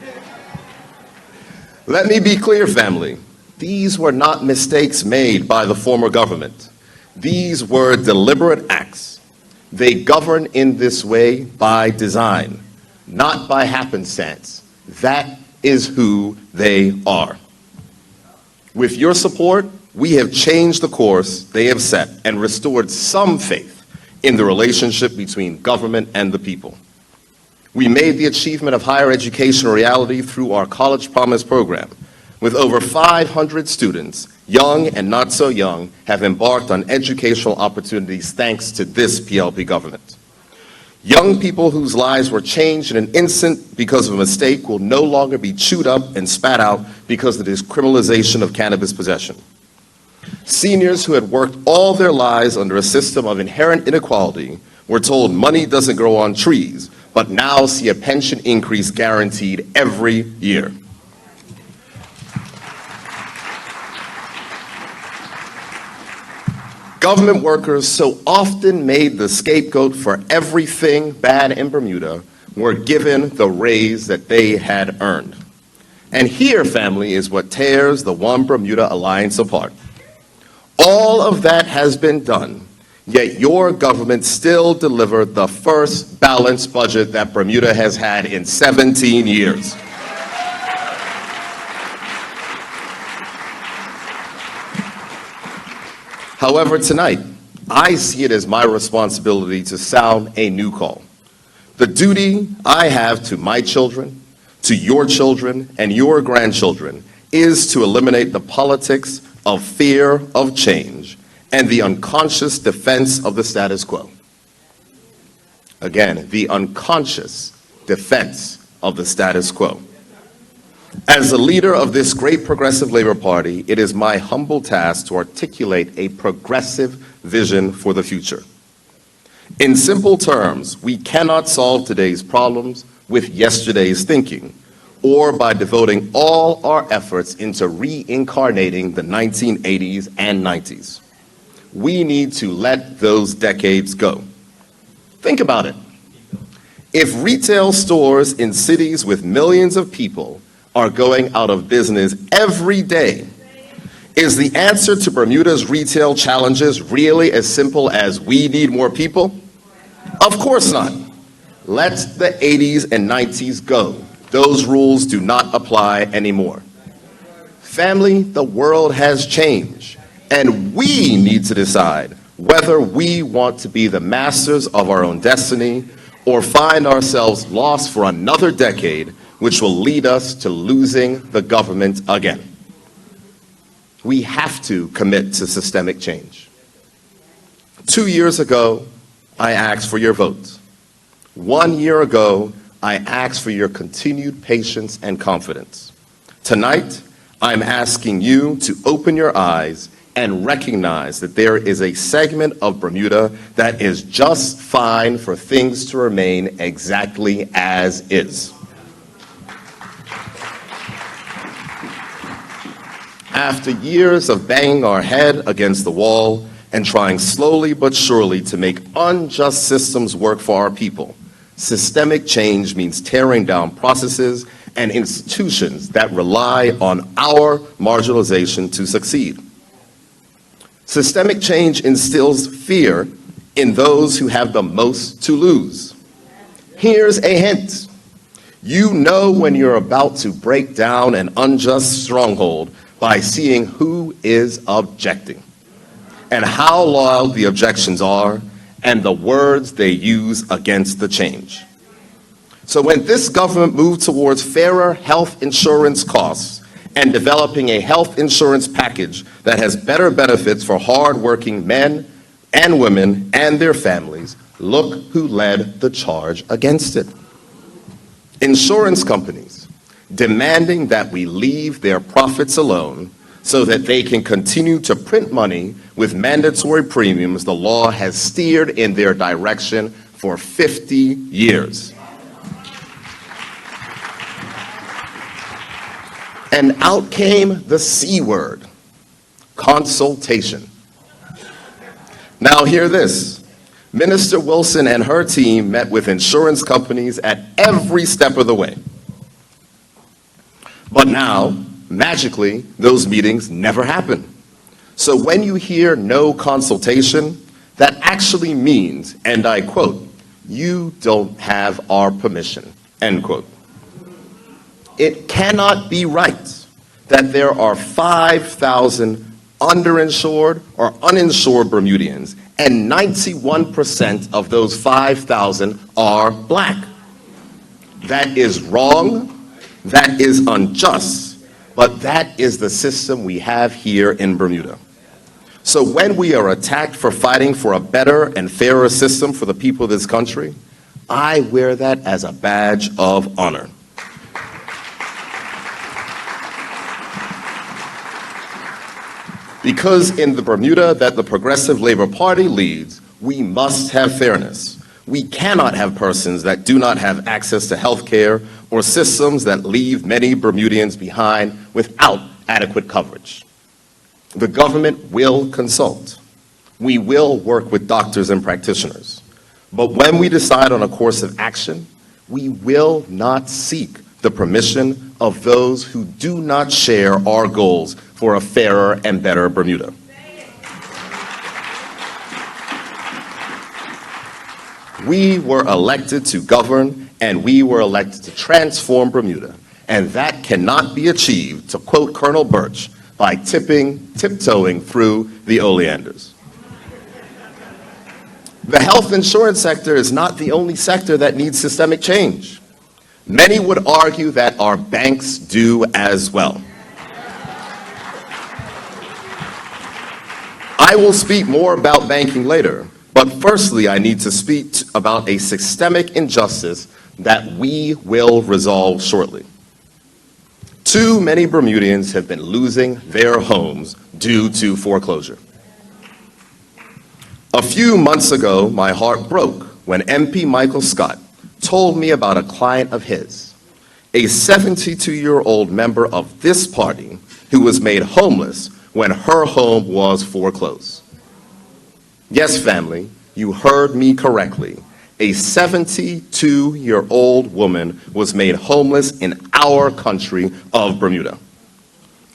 Let me be clear, family. These were not mistakes made by the former government. These were deliberate acts. They govern in this way by design, not by happenstance. That is who they are. With your support, we have changed the course they have set and restored some faith in the relationship between government and the people. We made the achievement of higher education a reality through our College Promise program, with over 500 students, young and not so young, have embarked on educational opportunities thanks to this PLP government. Young people whose lives were changed in an instant because of a mistake will no longer be chewed up and spat out because of the criminalization of cannabis possession. Seniors who had worked all their lives under a system of inherent inequality were told money doesn't grow on trees, but now see a pension increase guaranteed every year. Government workers, so often made the scapegoat for everything bad in Bermuda, were given the raise that they had earned. And here, family, is what tears the One Bermuda Alliance apart. All of that has been done, yet your government still delivered the first balanced budget that Bermuda has had in 17 years. However, tonight, I see it as my responsibility to sound a new call. The duty I have to my children, to your children, and your grandchildren is to eliminate the politics of fear of change and the unconscious defense of the status quo. Again, the unconscious defense of the status quo. As the leader of this great progressive Labor Party, it is my humble task to articulate a progressive vision for the future. In simple terms, we cannot solve today's problems with yesterday's thinking, or by devoting all our efforts into reincarnating the 1980s and 90s. We need to let those decades go. Think about it. If retail stores in cities with millions of people are going out of business every day, is the answer to Bermuda's retail challenges really as simple as we need more people? Of course not. Let the 80s and 90s go. Those rules do not apply anymore. Family, the world has changed, and we need to decide whether we want to be the masters of our own destiny or find ourselves lost for another decade, which will lead us to losing the government again. We have to commit to systemic change. 2 years ago, I asked for your vote. 1 year ago, I asked for your continued patience and confidence. Tonight, I'm asking you to open your eyes and recognize that there is a segment of Bermuda that is just fine for things to remain exactly as is. After years of banging our head against the wall and trying slowly but surely to make unjust systems work for our people, systemic change means tearing down processes and institutions that rely on our marginalization to succeed. Systemic change instills fear in those who have the most to lose. Here's a hint. You know when you're about to break down an unjust stronghold by seeing who is objecting and how loud the objections are and the words they use against the change. So when this government moved towards fairer health insurance costs and developing a health insurance package that has better benefits for hard-working men and women and their families, look who led the charge against it. Insurance companies demanding that we leave their profits alone so that they can continue to print money with mandatory premiums the law has steered in their direction for 50 years. And out came the C word, consultation. Now hear this. Minister Wilson and her team met with insurance companies at every step of the way. But now, magically, those meetings never happen. So when you hear no consultation, that actually means, and I quote, "You don't have our permission," end quote. It cannot be right that there are 5,000 underinsured or uninsured Bermudians, and 91% of those 5,000 are black. That is wrong, that is unjust, but that is the system we have here in Bermuda. So when we are attacked for fighting for a better and fairer system for the people of this country, I wear that as a badge of honor. Because in the Bermuda that the Progressive Labor Party leads, we must have fairness. We cannot have persons that do not have access to health care or systems that leave many Bermudians behind without adequate coverage. The government will consult. We will work with doctors and practitioners. But when we decide on a course of action, we will not seek the permission of those who do not share our goals for a fairer and better Bermuda. We were elected to govern, and we were elected to transform Bermuda, and that cannot be achieved, to quote Colonel Birch, by tiptoeing through the oleanders. The health insurance sector is not the only sector that needs systemic change. Many would argue that our banks do as well. I will speak more about banking later, but firstly I need to speak about a systemic injustice that we will resolve shortly. Too many Bermudians have been losing their homes due to foreclosure. A few months ago, my heart broke when MP Michael Scott told me about a client of his, a 72-year-old member of this party who was made homeless when her home was foreclosed. Yes, family, you heard me correctly. A 72-year-old woman was made homeless in our country of Bermuda.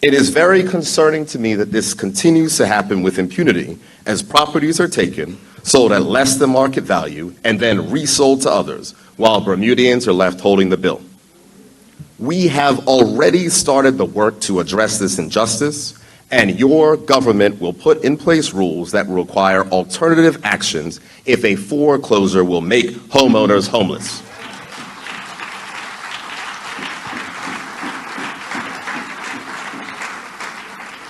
It is very concerning to me that this continues to happen with impunity as properties are taken, sold at less than market value, and then resold to others, while Bermudians are left holding the bill. We have already started the work to address this injustice, and your government will put in place rules that will require alternative actions if a foreclosure will make homeowners homeless.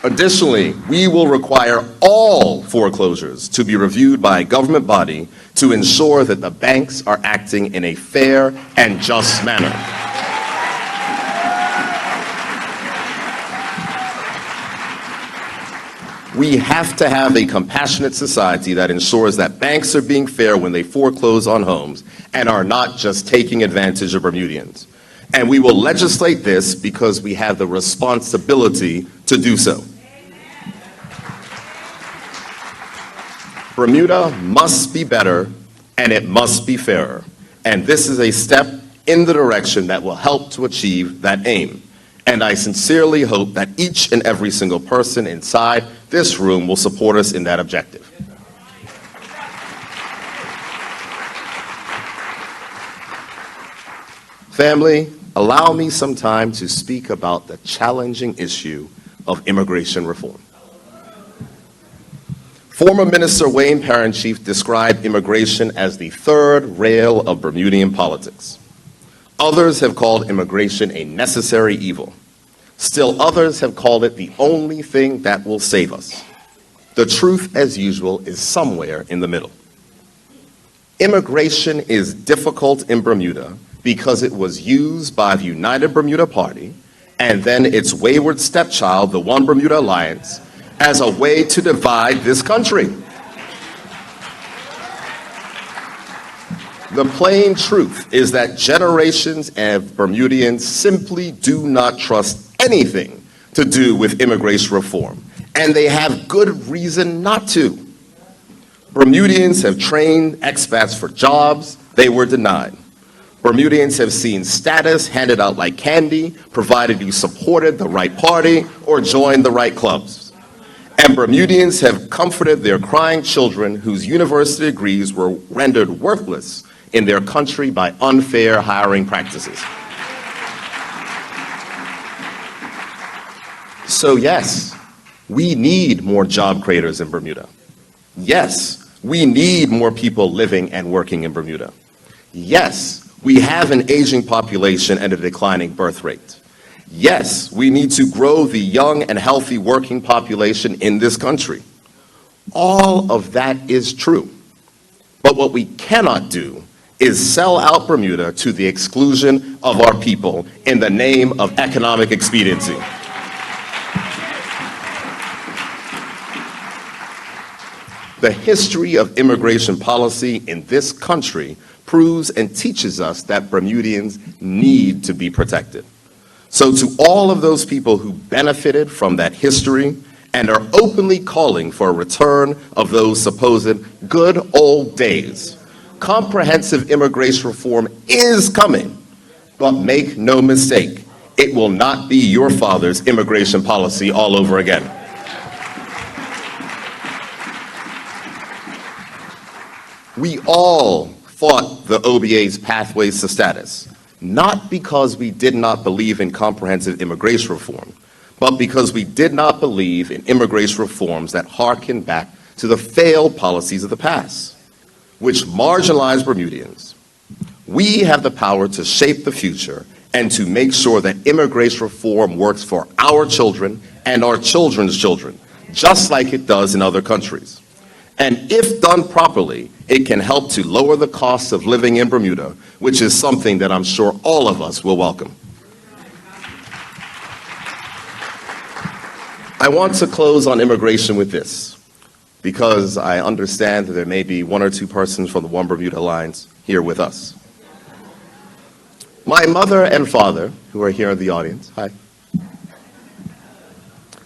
Additionally, we will require all foreclosures to be reviewed by a government body to ensure that the banks are acting in a fair and just manner. We have to have a compassionate society that ensures that banks are being fair when they foreclose on homes and are not just taking advantage of Bermudians. And we will legislate this because we have the responsibility to do so. Bermuda must be better, and it must be fairer. And this is a step in the direction that will help to achieve that aim. And I sincerely hope that each and every single person inside this room will support us in that objective. Family, allow me some time to speak about the challenging issue of immigration reform. Former Minister Wayne Parentchief described immigration as the third rail of Bermudian politics. Others have called immigration a necessary evil. Still others have called it the only thing that will save us. The truth, as usual, is somewhere in the middle. Immigration is difficult in Bermuda because it was used by the United Bermuda Party and then its wayward stepchild, the One Bermuda Alliance, as a way to divide this country. The plain truth is that generations of Bermudians simply do not trust anything to do with immigration reform, and they have good reason not to. Bermudians have trained expats for jobs they were denied. Bermudians have seen status handed out like candy, provided you supported the right party or joined the right clubs. And Bermudians have comforted their crying children whose university degrees were rendered worthless in their country by unfair hiring practices. So yes, we need more job creators in Bermuda. Yes, we need more people living and working in Bermuda. Yes, we have an aging population and a declining birth rate. Yes, we need to grow the young and healthy working population in this country. All of that is true. But what we cannot do is sell out Bermuda to the exclusion of our people in the name of economic expediency. The history of immigration policy in this country proves and teaches us that Bermudians need to be protected. So to all of those people who benefited from that history and are openly calling for a return of those supposed good old days, comprehensive immigration reform is coming, but make no mistake, it will not be your father's immigration policy all over again. We all fought the OBA's pathways to status, not because we did not believe in comprehensive immigration reform, but because we did not believe in immigration reforms that harken back to the failed policies of the past, which marginalized Bermudians. We have the power to shape the future and to make sure that immigration reform works for our children and our children's children, just like it does in other countries. And if done properly, it can help to lower the cost of living in Bermuda, which is something that I'm sure all of us will welcome. I want to close on immigration with this. because I understand that there may be one or two persons from the One Bermuda Alliance here with us. My mother and father, who are here in the audience, hi,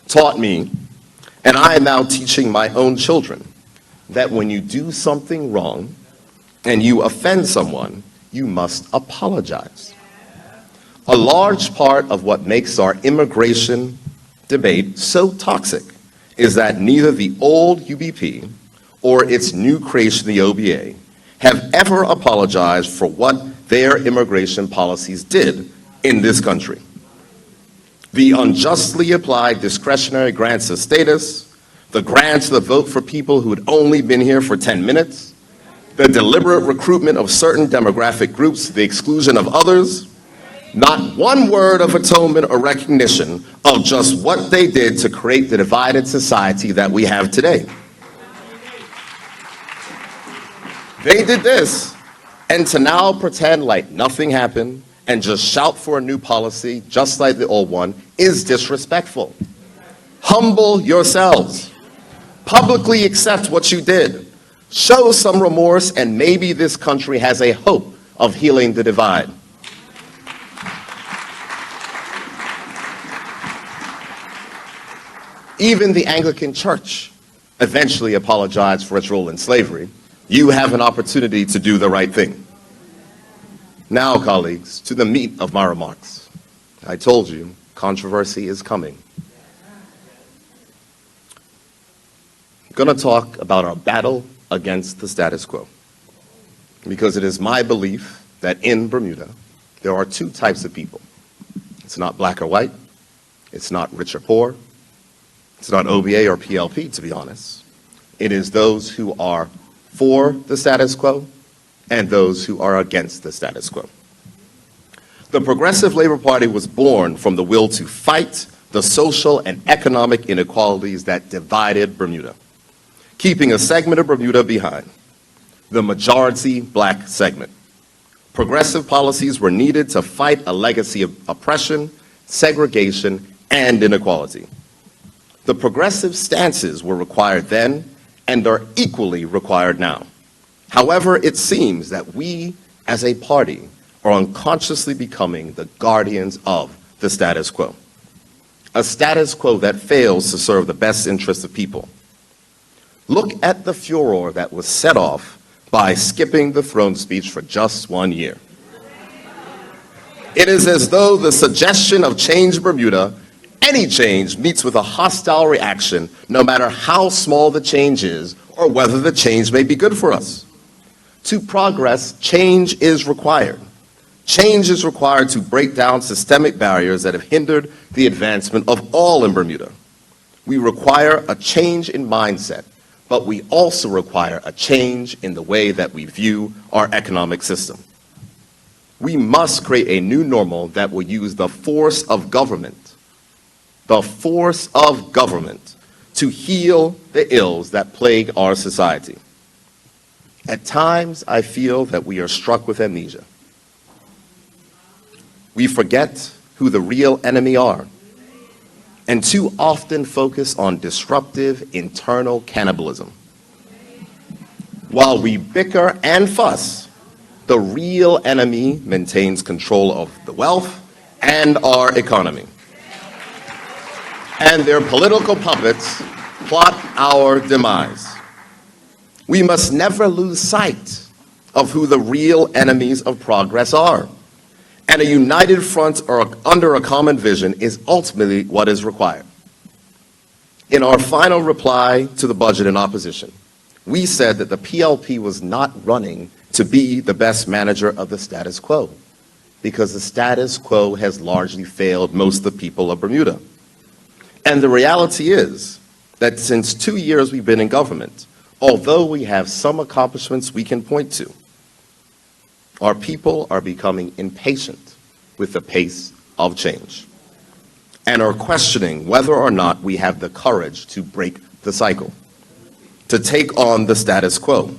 taught me, and I am now teaching my own children, that when you do something wrong and you offend someone, you must apologize. A large part of what makes our immigration debate so toxic is that neither the old UBP or its new creation, the OBA, have ever apologized for what their immigration policies did in this country. The unjustly applied discretionary grants of status, the grants of the vote for people who had only been here for 10 minutes, the deliberate recruitment of certain demographic groups to the exclusion of others, not one word of atonement or recognition of just what they did to create the divided society that we have today. They did this, and to now pretend like nothing happened and just shout for a new policy just like the old one is disrespectful. Humble yourselves. Publicly accept what you did. Show some remorse, and maybe this country has a hope of healing the divide. Even the Anglican Church eventually apologized for its role in slavery. You have an opportunity to do the right thing. Now, colleagues, to the meat of my remarks. I told you, controversy is coming. I'm going to talk about our battle against the status quo, because it is my belief that in Bermuda, there are two types of people. It's not black or white. It's not rich or poor. It's not OBA or PLP, to be honest. It is those who are for the status quo and those who are against the status quo. The Progressive Labor Party was born from the will to fight the social and economic inequalities that divided Bermuda, keeping a segment of Bermuda behind, the majority black segment. Progressive policies were needed to fight a legacy of oppression, segregation, and inequality. The progressive stances were required then and are equally required now. However, it seems that we, as a party, are unconsciously becoming the guardians of the status quo. A status quo that fails to serve the best interests of people. Look at the furor that was set off by skipping the throne speech for just 1 year. It is as though the suggestion of change Bermuda, any change, meets with a hostile reaction, no matter how small the change is or whether the change may be good for us. To progress, change is required. Change is required to break down systemic barriers that have hindered the advancement of all in Bermuda. We require a change in mindset, but we also require a change in the way that we view our economic system. We must create a new normal that will use the force of government to heal the ills that plague our society. At times, I feel that we are struck with amnesia. We forget who the real enemy are, and too often focus on disruptive internal cannibalism. While we bicker and fuss, the real enemy maintains control of the wealth and our economy. And their political puppets plot our demise. We must never lose sight of who the real enemies of progress are. And a united front under a common vision is ultimately what is required. In our final reply to the budget in opposition, we said that the PLP was not running to be the best manager of the status quo, because the status quo has largely failed most of the people of Bermuda. And the reality is that since 2 years we've been in government, although we have some accomplishments we can point to, our people are becoming impatient with the pace of change and are questioning whether or not we have the courage to break the cycle, to take on the status quo.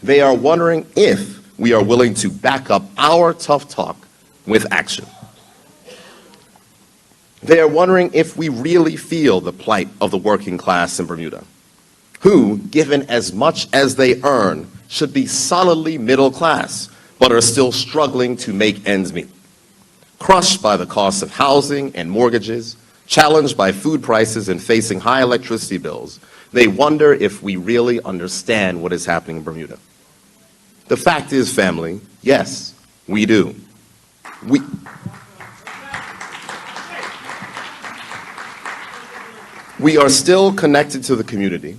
They are wondering if we are willing to back up our tough talk with action. They are wondering if we really feel the plight of the working class in Bermuda. who, given as much as they earn, should be solidly middle class, but are still struggling to make ends meet. Crushed by the cost of housing and mortgages, challenged by food prices and facing high electricity bills, they wonder if we really understand what is happening in Bermuda. The fact is, family, yes, we do. We are still connected to the community,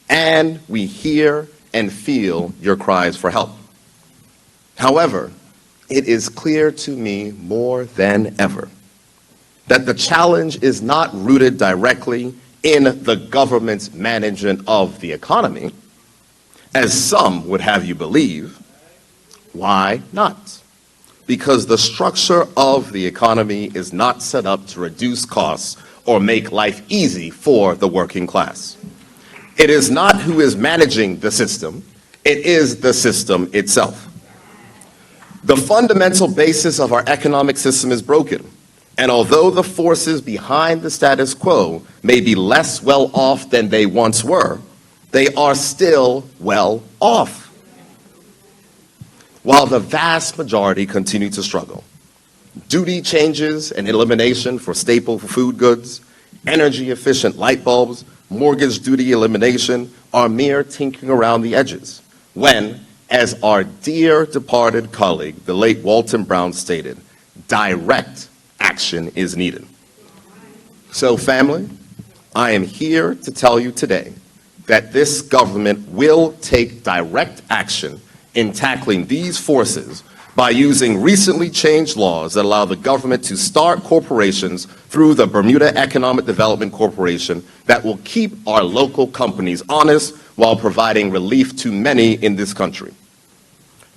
and we hear and feel your cries for help. However, it is clear to me more than ever that the challenge is not rooted directly in the government's management of the economy, as some would have you believe. Why not? Because the structure of the economy is not set up to reduce costs or make life easy for the working class. It is not who is managing the system, it is the system itself. The fundamental basis of our economic system is broken, and although the forces behind the status quo may be less well off than they once were, they are still well off. While the vast majority continue to struggle, duty changes and elimination for staple food goods, energy-efficient light bulbs, mortgage duty elimination are mere tinkering around the edges, when, as our dear departed colleague, the late Walton Brown stated, direct action is needed. So, family, I am here to tell you today that this government will take direct action in tackling these forces by using recently changed laws that allow the government to start corporations through the Bermuda Economic Development Corporation that will keep our local companies honest while providing relief to many in this country.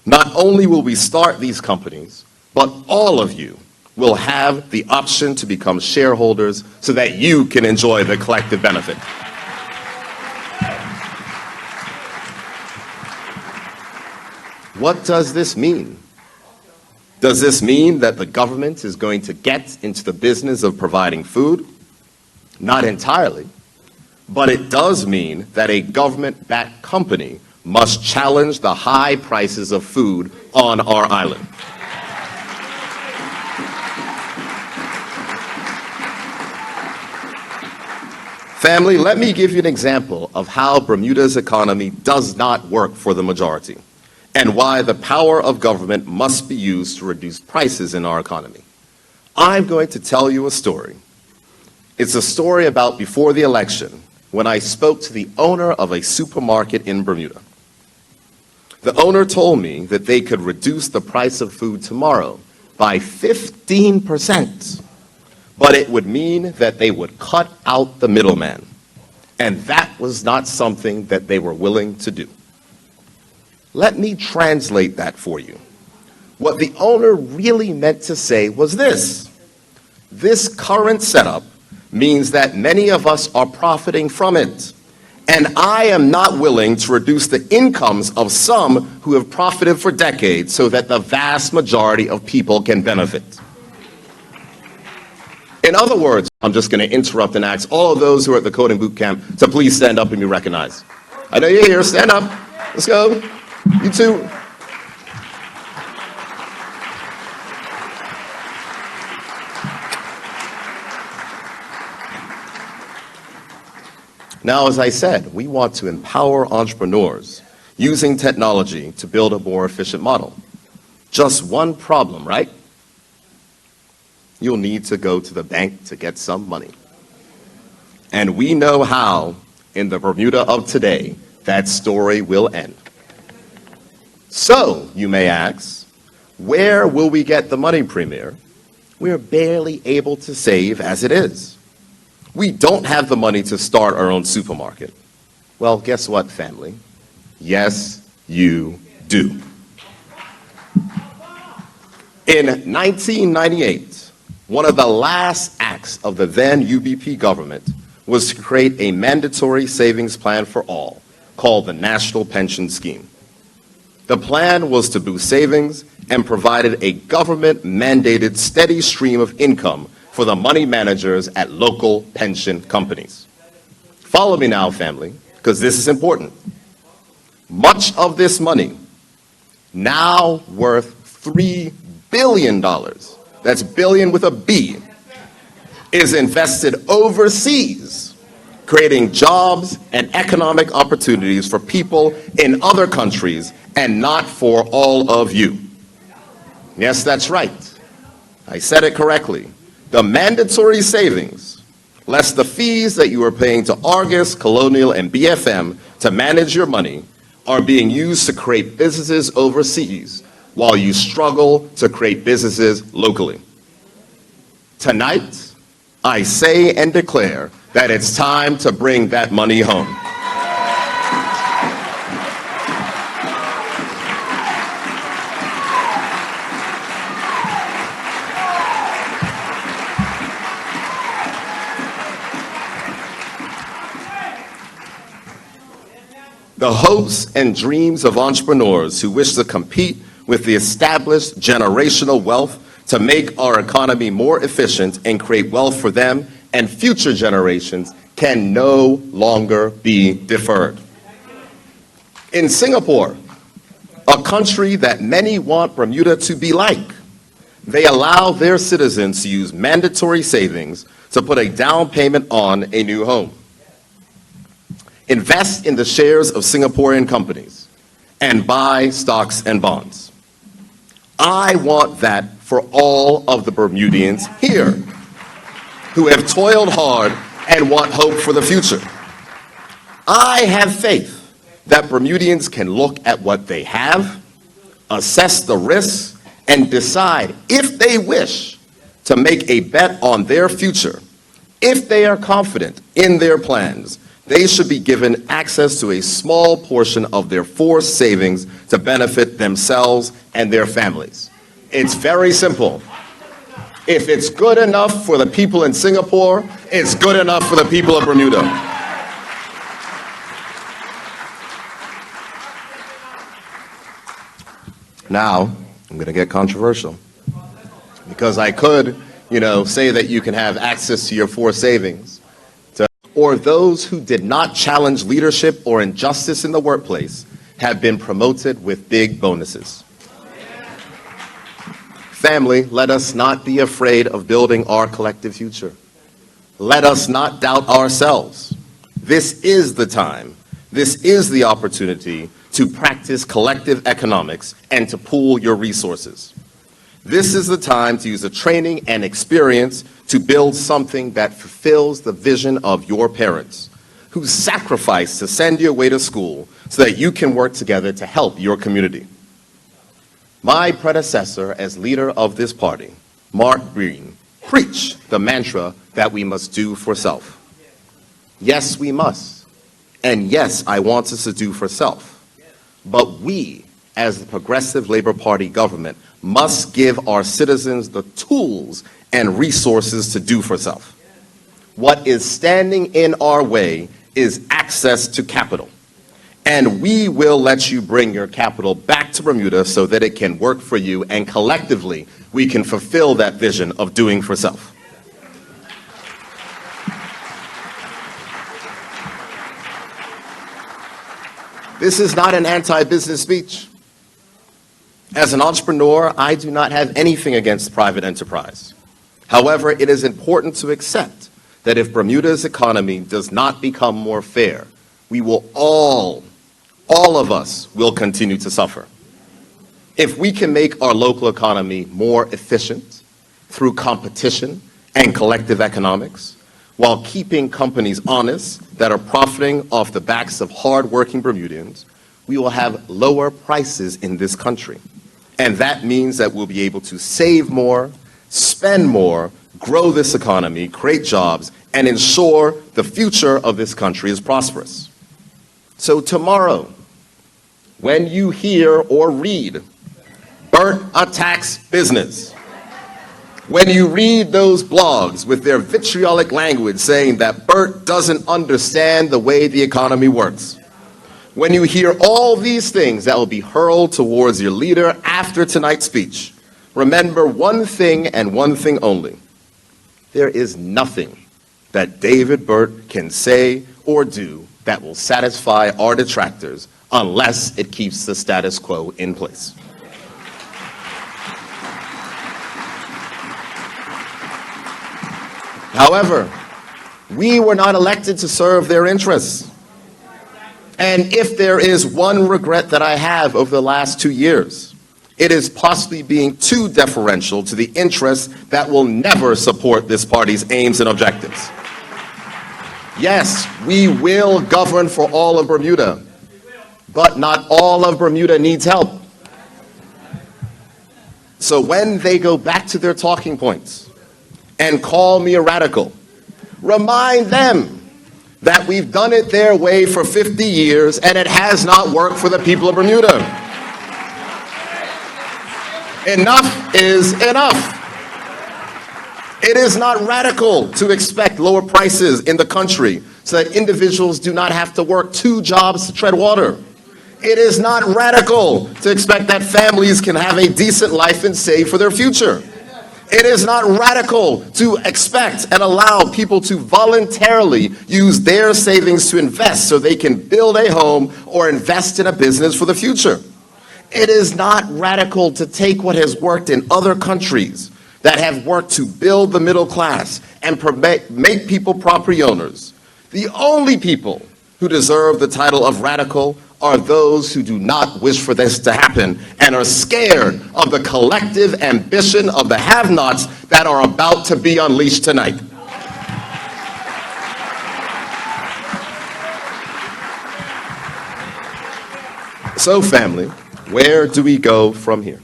Not only will we start these companies, but all of you will have the option to become shareholders so that you can enjoy the collective benefit. What does this mean? Does this mean that the government is going to get into the business of providing food? Not entirely. But it does mean that a government-backed company must challenge the high prices of food on our island. Family, let me give you an example of how Bermuda's economy does not work for the majority, and why the power of government must be used to reduce prices in our economy. I'm going to tell you a story. It's a story about before the election, when I spoke to the owner of a supermarket in Bermuda. The owner told me that they could reduce the price of food tomorrow by 15%, but it would mean that they would cut out the middleman, and that was not something that they were willing to do. Let me translate that for you. What the owner really meant to say was this: this current setup means that many of us are profiting from it, and I am not willing to reduce the incomes of some who have profited for decades so that the vast majority of people can benefit. In other words, I'm just going to interrupt and ask all of those who are at the coding boot camp to please stand up and be recognized. I know you're here. Stand up. Let's go. You too. Now, as I said, we want to empower entrepreneurs using technology to build a more efficient model. Just one problem, right? You'll need to go to the bank to get some money. And we know how, in the Bermuda of today, that story will end. So, you may ask, where will we get the money, Premier? We are barely able to save as it is. We don't have the money to start our own supermarket. Well, guess what, family? Yes, you do. In 1998, one of the last acts of the then UBP government was to create a mandatory savings plan for all, called the National Pension Scheme. The plan was to boost savings and provided a government-mandated steady stream of income for the money managers at local pension companies. Follow me now, family. because this is important. Much of this money, now worth $3 billion, that's billion with a B, is invested overseas, creating jobs and economic opportunities for people in other countries and not for all of you. Yes, that's right. I said it correctly. The mandatory savings, less the fees that you are paying to Argus, Colonial, and BFM to manage your money, are being used to create businesses overseas while you struggle to create businesses locally. Tonight, I say and declare that it's time to bring that money home. The hopes and dreams of entrepreneurs who wish to compete with the established generational wealth to make our economy more efficient and create wealth for them and future generations can no longer be deferred. In Singapore, a country that many want Bermuda to be like, they allow their citizens to use mandatory savings to put a down payment on a new home. Invest in the shares of Singaporean companies and buy stocks and bonds. I want that for all of the Bermudians here who have toiled hard and want hope for the future. I have faith that Bermudians can look at what they have, assess the risks, and decide if they wish to make a bet on their future. If they are confident in their plans, they should be given access to a small portion of their forced savings to benefit themselves and their families. It's very simple. If it's good enough for the people in Singapore, it's good enough for the people of Bermuda. Now, I'm going to get controversial. Because I could, say that you can have access to your forced savings, or those who did not challenge leadership or injustice in the workplace have been promoted with big bonuses. Family, let us not be afraid of building our collective future. Let us not doubt ourselves. This is the time, this is the opportunity to practice collective economics and to pool your resources. This is the time to use the training and experience to build something that fulfills the vision of your parents, who sacrificed to send you away to school so that you can work together to help your community. My predecessor as leader of this party, Mark Green, preached the mantra that we must do for self. Yes, we must. And yes, I want us to do for self. But we, as the Progressive Labor Party government, must give our citizens the tools and resources to do for self. What is standing in our way is access to capital. And we will let you bring your capital back to Bermuda so that it can work for you, and collectively we can fulfill that vision of doing for self. This is not an anti-business speech. As an entrepreneur, I do not have anything against private enterprise. However, it is important to accept that if Bermuda's economy does not become more fair, we will all of us will continue to suffer. If we can make our local economy more efficient through competition and collective economics, while keeping companies honest that are profiting off the backs of hard-working Bermudians, we will have lower prices in this country. And that means that we'll be able to save more, spend more, grow this economy, create jobs, and ensure the future of this country is prosperous. So tomorrow, when you hear or read, Bert attacks business, when you read those blogs with their vitriolic language saying that Bert doesn't understand the way the economy works, when you hear all these things that will be hurled towards your leader after tonight's speech, remember one thing and one thing only. There is nothing that David Burt can say or do that will satisfy our detractors unless it keeps the status quo in place. However, we were not elected to serve their interests. And if there is one regret that I have over the last 2 years, it is possibly being too deferential to the interests that will never support this party's aims and objectives. Yes, we will govern for all of Bermuda, but not all of Bermuda needs help. So when they go back to their talking points and call me a radical, remind them that we've done it their way for 50 years and it has not worked for the people of Bermuda. Enough is enough. It is not radical to expect lower prices in the country so that individuals do not have to work 2 jobs to tread water. It is not radical to expect that families can have a decent life and save for their future. It is not radical to expect and allow people to voluntarily use their savings to invest so they can build a home or invest in a business for the future. It is not radical to take what has worked in other countries that have worked to build the middle class and make people property owners. The only people who deserve the title of radical are those who do not wish for this to happen and are scared of the collective ambition of the have-nots that are about to be unleashed tonight. So, family, where do we go from here?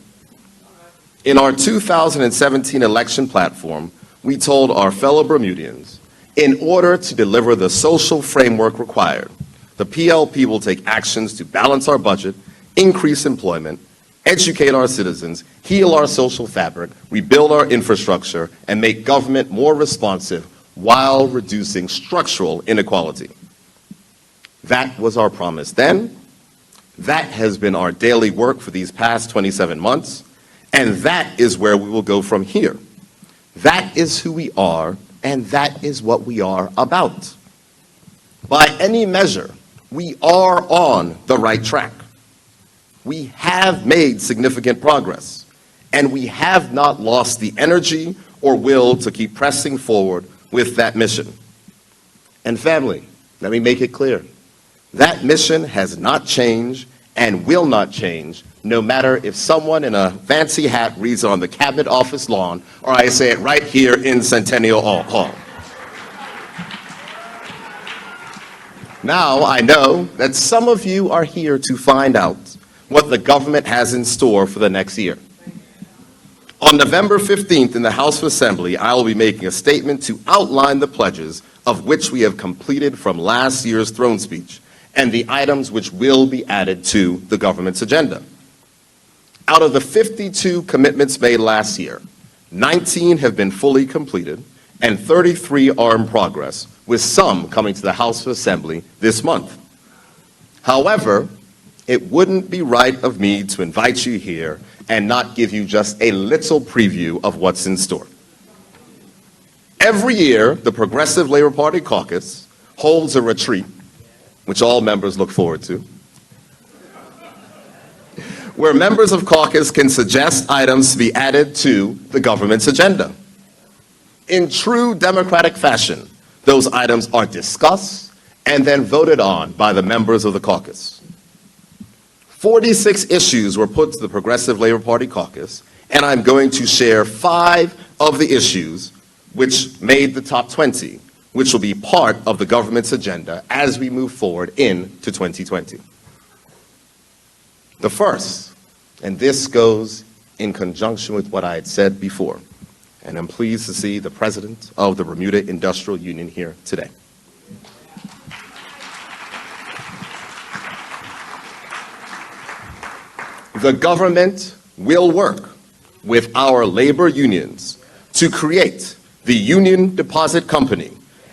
In our 2017 election platform, we told our fellow Bermudians, in order to deliver the social framework required, the PLP will take actions to balance our budget, increase employment, educate our citizens, heal our social fabric, rebuild our infrastructure, and make government more responsive while reducing structural inequality. That was our promise then. That has been our daily work for these past 27 months, and that is where we will go from here. That is who we are, and that is what we are about. By any measure, we are on the right track. We have made significant progress, and we have not lost the energy or will to keep pressing forward with that mission. And family, let me make it clear. That mission has not changed and will not change, no matter if someone in a fancy hat reads it on the Cabinet Office lawn or I say it right here in Centennial Hall. Now, I know that some of you are here to find out what the government has in store for the next year. On November 15th in the House of Assembly, I will be making a statement to outline the pledges of which we have completed from last year's throne speech and the items which will be added to the government's agenda. Out of the 52 commitments made last year, 19 have been fully completed and 33 are in progress, with some coming to the House of Assembly this month. However, it wouldn't be right of me to invite you here and not give you just a little preview of what's in store. Every year, the Progressive Labor Party caucus holds a retreat, which all members look forward to, where members of caucus can suggest items to be added to the government's agenda. In true democratic fashion, those items are discussed and then voted on by the members of the caucus. 46 issues were put to the Progressive Labor Party caucus, and I'm going to share 5 of the issues which made the top 20, which will be part of the government's agenda as we move forward into 2020. The first, and this goes in conjunction with what I had said before, and I'm pleased to see the president of the Bermuda Industrial Union here today. The government will work with our labor unions to create the Union Deposit Company,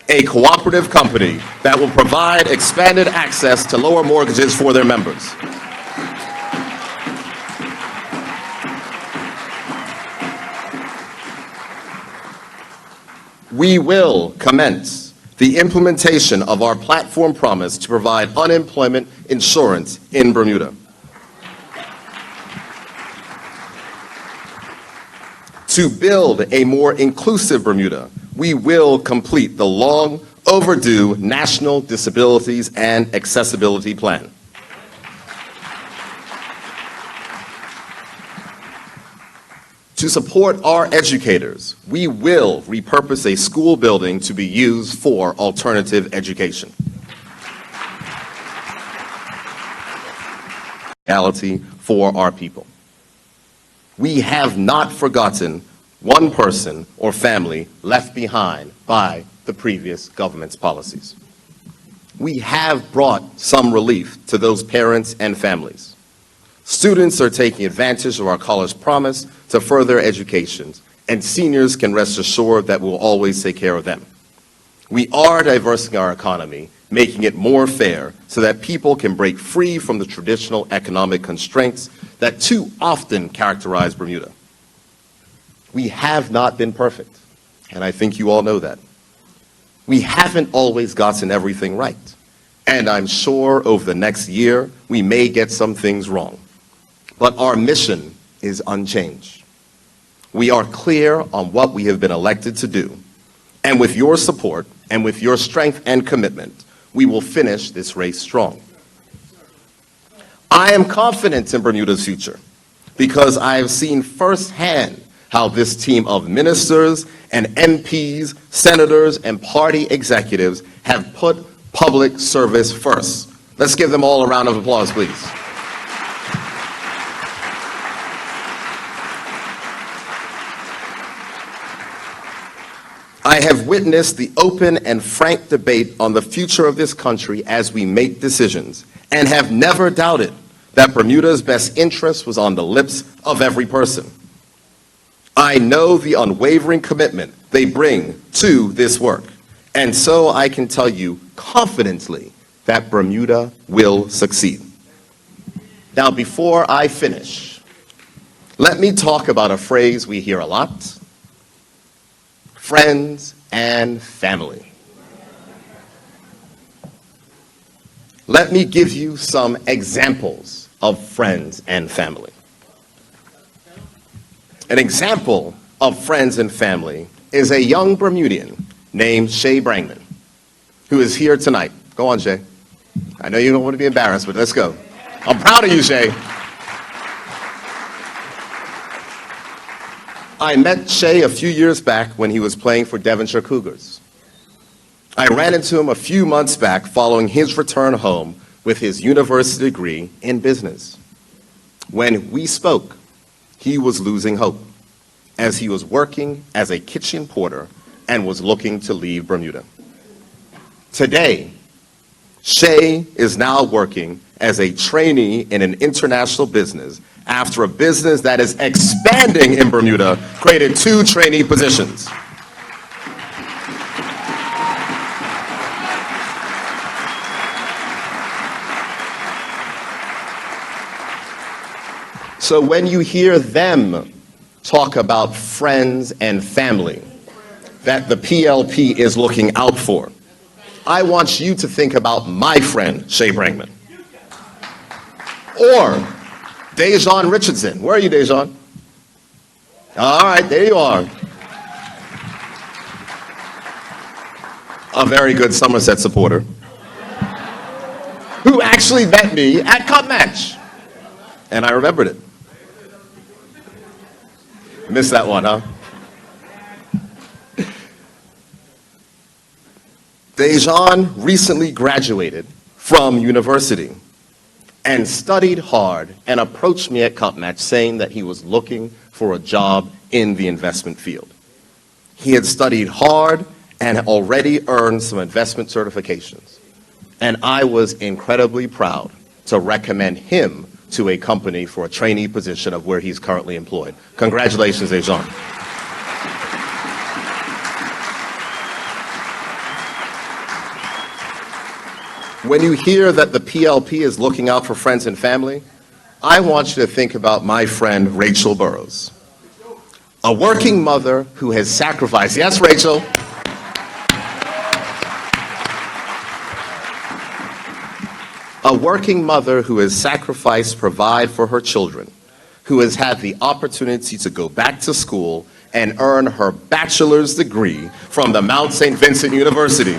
a cooperative company that will provide expanded access to lower mortgages for their members. We will commence the implementation of our platform promise to provide unemployment insurance in Bermuda. To build a more inclusive Bermuda, we will complete the long overdue National Disabilities and Accessibility Plan. To support our educators, we will repurpose a school building to be used for alternative education. Reality for our people. We have not forgotten one person or family left behind by the previous government's policies. We have brought some relief to those parents and families. Students are taking advantage of our college promise to further education, and seniors can rest assured that we'll always take care of them. We are diversifying our economy, making it more fair so that people can break free from the traditional economic constraints that too often characterize Bermuda. We have not been perfect, and I think you all know that. We haven't always gotten everything right, and I'm sure over the next year we may get some things wrong. But our mission is unchanged. We are clear on what we have been elected to do, and with your support and with your strength and commitment, we will finish this race strong. I am confident in Bermuda's future because I have seen firsthand how this team of ministers and MPs, senators, and party executives have put public service first. Let's give them all a round of applause, please. I have witnessed the open and frank debate on the future of this country as we make decisions, and have never doubted that Bermuda's best interest was on the lips of every person. I know the unwavering commitment they bring to this work, and so I can tell you confidently that Bermuda will succeed. Now, before I finish, let me talk about a phrase we hear a lot: friends and family. Let me give you some examples of friends and family. An example of friends and family is a young Bermudian named Shay Brangman, who is here tonight. Go on, Shay. I know you don't want to be embarrassed, but let's go. I'm proud of you, Shay. I met Shay a few years back when he was playing for Devonshire Cougars. I ran into him a few months back following his return home with his university degree in business. When we spoke, he was losing hope as he was working as a kitchen porter and was looking to leave Bermuda. Today, Shay is now working as a trainee in an international business after a business that is expanding in Bermuda created 2 trainee positions. So when you hear them talk about friends and family that the PLP is looking out for, I want you to think about my friend, Shay Brangman. Or Dejan Richardson. Where are you, Dejan? All right, there you are. A very good Somerset supporter who actually met me at Cup Match. And I remembered it. Missed that one, huh? Dejan recently graduated from university and studied hard and approached me at Cup Match saying that he was looking for a job in the investment field. He had studied hard and already earned some investment certifications. And I was incredibly proud to recommend him to a company for a trainee position of where he's currently employed. Congratulations, Dejan. When you hear that the PLP is looking out for friends and family, I want you to think about my friend Rachel Burrows, a working mother who has sacrificed, yes, Rachel, A working mother who has sacrificed to provide for her children, who has had the opportunity to go back to school and earn her bachelor's degree from the Mount St. Vincent University.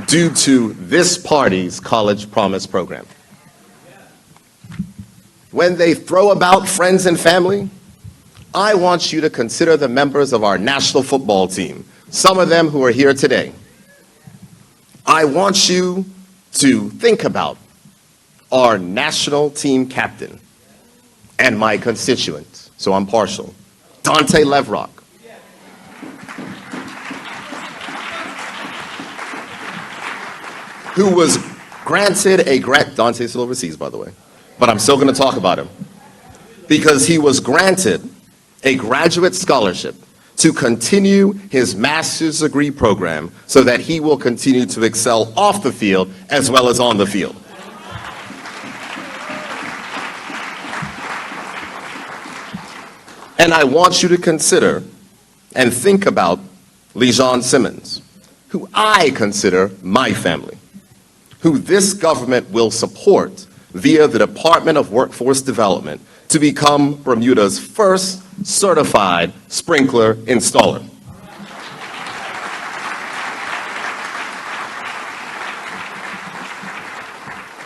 Due to this party's College Promise program. When they throw about friends and family, I want you to consider the members of our national football team, some of them who are here today. I want you to think about our national team captain and my constituent, so I'm partial, Dante Levrock. Who was granted a Dante's still overseas, by the way, but I'm still going to talk about him, because he was granted a graduate scholarship to continue his master's degree program so that he will continue to excel off the field as well as on the field. And I want you to consider and think about Lejean Simmons, who I consider my family, who this government will support via the Department of Workforce Development to become Bermuda's first certified sprinkler installer.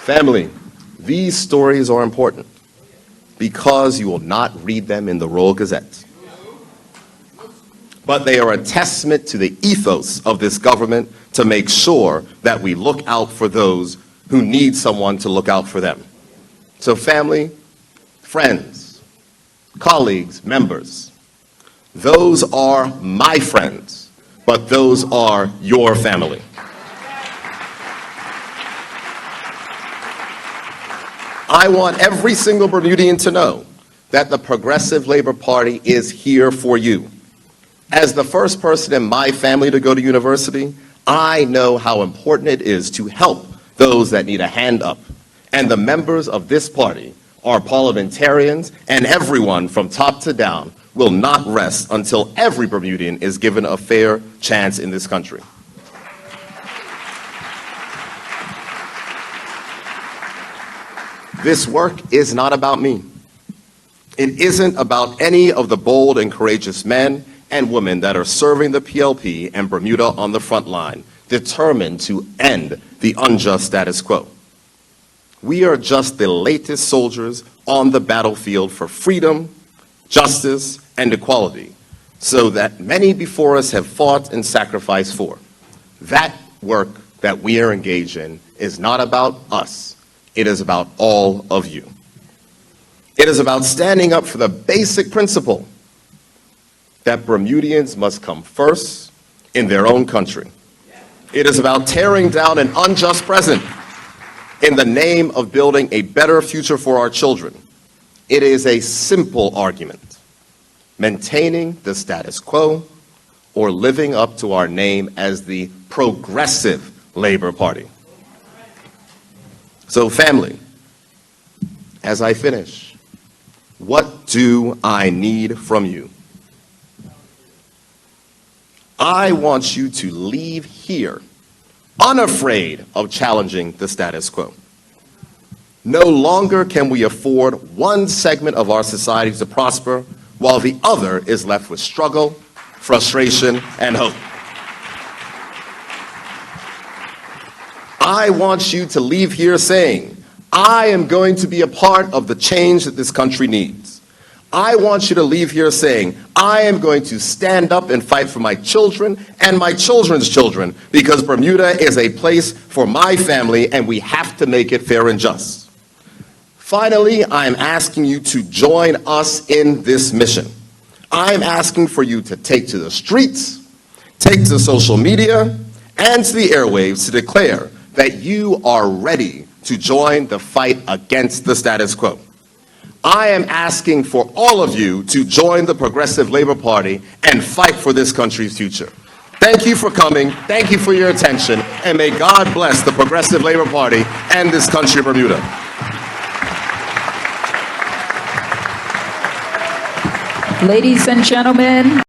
Family, these stories are important because you will not read them in the Royal Gazette. But they are a testament to the ethos of this government to make sure that we look out for those who need someone to look out for them. So family, friends, colleagues, members, those are my friends, but those are your family. I want every single Bermudian to know that the Progressive Labor Party is here for you. As the first person in my family to go to university, I know how important it is to help those that need a hand up. And the members of this party, our parliamentarians, and everyone from top to down will not rest until every Bermudian is given a fair chance in this country. This work is not about me. It isn't about any of the bold and courageous men and women that are serving the PLP and Bermuda on the front line, determined to end the unjust status quo. We are just the latest soldiers on the battlefield for freedom, justice, and equality, so that many before us have fought and sacrificed for. That work that we are engaged in is not about us. It is about all of you. It is about standing up for the basic principle that Bermudians must come first in their own country. It is about tearing down an unjust present in the name of building a better future for our children. It is a simple argument: maintaining the status quo or living up to our name as the Progressive Labor Party. So family, as I finish, what do I need from you? I want you to leave here unafraid of challenging the status quo. No longer can we afford one segment of our society to prosper while the other is left with struggle, frustration, and hope. I want you to leave here saying, I am going to be a part of the change that this country needs. I want you to leave here saying, I am going to stand up and fight for my children and my children's children, because Bermuda is a place for my family and we have to make it fair and just. Finally, I am asking you to join us in this mission. I am asking for you to take to the streets, take to social media, and to the airwaves to declare that you are ready to join the fight against the status quo. I am asking for all of you to join the Progressive Labor Party and fight for this country's future. Thank you for coming, thank you for your attention, and may God bless the Progressive Labor Party and this country of Bermuda. Ladies and gentlemen,